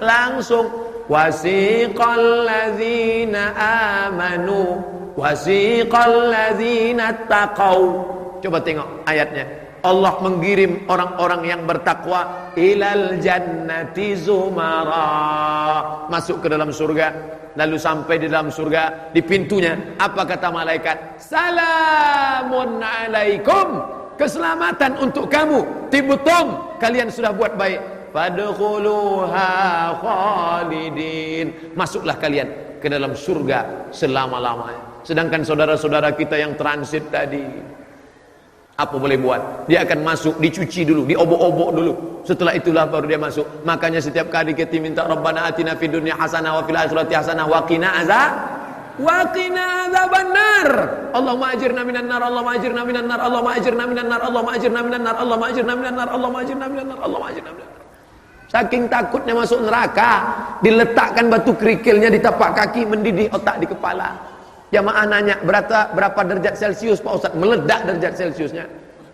langsung. Wasiqal ladzina amanu wasiqal ladzina taqau. Coba tengok ayatnya. Allah mengirim orang-orang yang bertakwa ilal jannati zumara, masuk ke dalam surga. Lalu sampai di dalam surga, di pintunya apa kata malaikat? Salamun alaikum, keselamatan untuk kamu, tibtum, kalian sudah buat baik. Fadkhuluha khalidin, masuklah kalian ke dalam surga selama-lamanya. Sedangkan saudara-saudara kita yang transit tadi, apa boleh buat? Dia akan masuk, dicuci dulu, diobok-obok dulu. Setelah itulah baru dia masuk. Makanya setiap kali kita minta Rabbana atina fid dunya hasanah wa fil akhirati hasanah wa qina azabannar. Allahumma ajirna minan nar, Allahumma ajirna minan nar, Allahumma ajirna minan nar, Allahumma ajirna minan nar, Allahumma ajirna minan nar, Allahumma ajirna minan nar, Allahumma ajirna minan nar. Saking takutnya masuk neraka, diletakkan batu kerikilnya di tapak kaki, mendidih otak di kepala. Jamaah nanya, berapa derajat Celcius Pak Ustaz? Meledak derajat Celciusnya.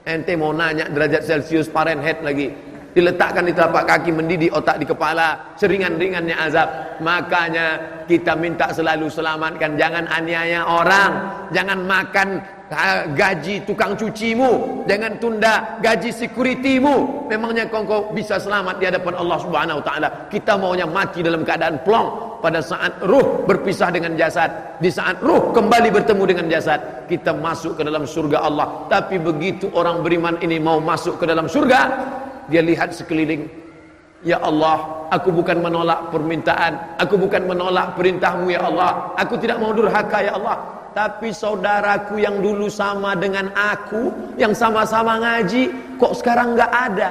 Ente mau nanya derajat Celcius Fahrenheit lagi. Diletakkan di tapak kaki, mendidih otak di kepala, seringan-ringannya azab. Makanya kita minta selalu selamatkan, jangan aniaya orang, jangan makan gaji tukang cucimu, jangan tunda gaji securitymu. Memangnya kau bisa selamat di hadapan Allah Subhanahu wa taala? Kita maunya mati dalam keadaan plong. Pada saat ruh berpisah dengan jasad, di saat ruh kembali bertemu dengan jasad, kita masuk ke dalam surga Allah. Tapi begitu orang beriman ini mau masuk ke dalam surga, dia lihat sekeliling, Ya Allah, aku bukan menolak permintaan, aku bukan menolak perintahmu ya Allah, aku tidak mau durhaka ya Allah, tapi saudaraku yang dulu sama dengan aku, yang sama-sama ngaji, kok sekarang nggak ada.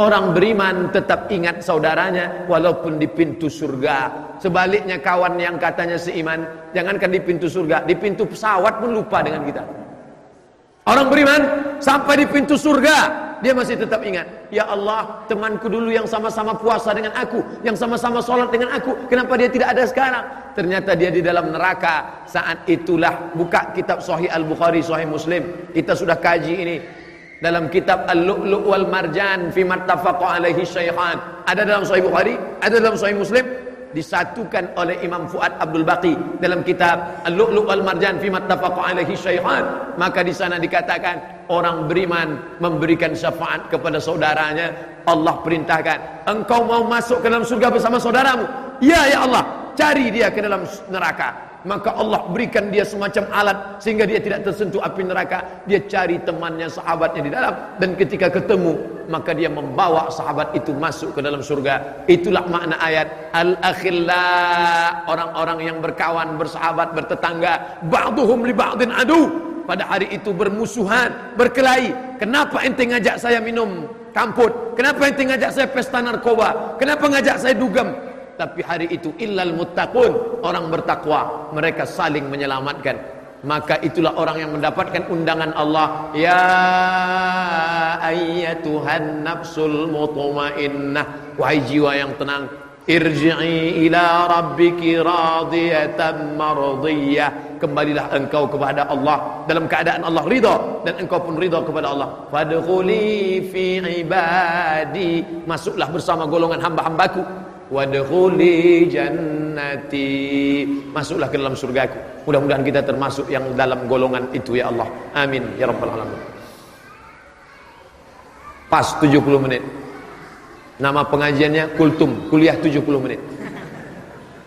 Orang beriman tetap ingat saudaranya walaupun di pintu surga. Sebaliknya kawan yang katanya seiman, jangankan di pintu surga, di pintu pesawat pun lupa dengan kita. Orang beriman sampai di pintu surga dia masih tetap ingat, ya Allah, temanku dulu yang sama-sama puasa dengan aku, yang sama-sama sholat dengan aku, kenapa dia tidak ada sekarang? Ternyata dia di dalam neraka. Saat itulah buka kitab Sahih Al-Bukhari, Sahih Muslim, kita sudah kaji ini. Dalam kitab Al-Lu'lu' wal Marjan fi mattafaqa alaihi syaikhan, ada dalam Sahih Bukhari, ada dalam Sahih Muslim, disatukan oleh Imam Fuad Abdul Baqi dalam kitab Al-Lu'lu' wal Marjan fi mattafaqa alaihi syaikhan. Maka di sana dikatakan orang beriman memberikan syafaat kepada saudaranya. Allah perintahkan, engkau mau masuk ke dalam surga bersama saudaramu? Ya ya Allah, cari dia ke dalam neraka. Maka Allah berikan dia semacam alat sehingga dia tidak tersentuh api neraka. Dia cari temannya, sahabatnya di dalam, dan ketika ketemu maka dia membawa sahabat itu masuk ke dalam surga. Itulah makna ayat al-akhilla, orang-orang yang berkawan, bersahabat, bertetangga, ba'duhum li ba'din adu. Pada hari itu bermusuhan, berkelahi. Kenapa ente ngajak saya minum kamput? Kenapa ente ngajak saya pesta narkoba? Kenapa ngajak saya dugem? Tapi hari itu illal muttaqun, orang bertakwa, mereka saling menyelamatkan. Maka itulah orang yang mendapatkan undangan Allah. Ya ayyatuhan nafsul mutmainnah, wahai jiwa yang tenang, irji'i ila rabbiki radiyatan mardiyah, kembalilah engkau kepada Allah dalam keadaan Allah ridha dan engkau pun ridha kepada Allah. Fadkhuli fi ibadi, masuklah bersama golongan hamba-hambaku. Wadkhuli jannati, masuklah ke dalam surgaku. Mudah-mudahan kita termasuk yang dalam golongan itu ya Allah. Amin ya rabbal alamin. Pas 70 menit. Nama pengajiannya Kultum, kuliah 70 menit.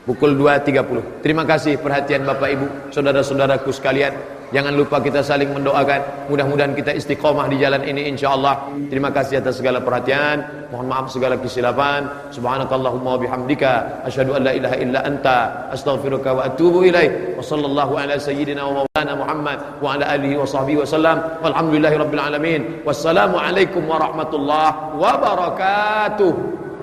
Pukul 2.30. Terima kasih perhatian Bapak Ibu, saudara-saudaraku sekalian. Jangan lupa kita saling mendoakan. Mudah-mudahan kita istiqomah di jalan ini insyaallah. Terima kasih atas segala perhatian. Mohon maaf segala kesilapan. Subhanakallahumma wa bihamdika asyhadu an la ilaha illa anta astaghfiruka wa atubu ilaik. Wa sallallahu ala sayyidina wa maulana Muhammad wa ala alihi wa sahbihi wasallam. Walhamdulillahirabbil alamin. Wassalamu alaikum warahmatullahi wabarakatuh.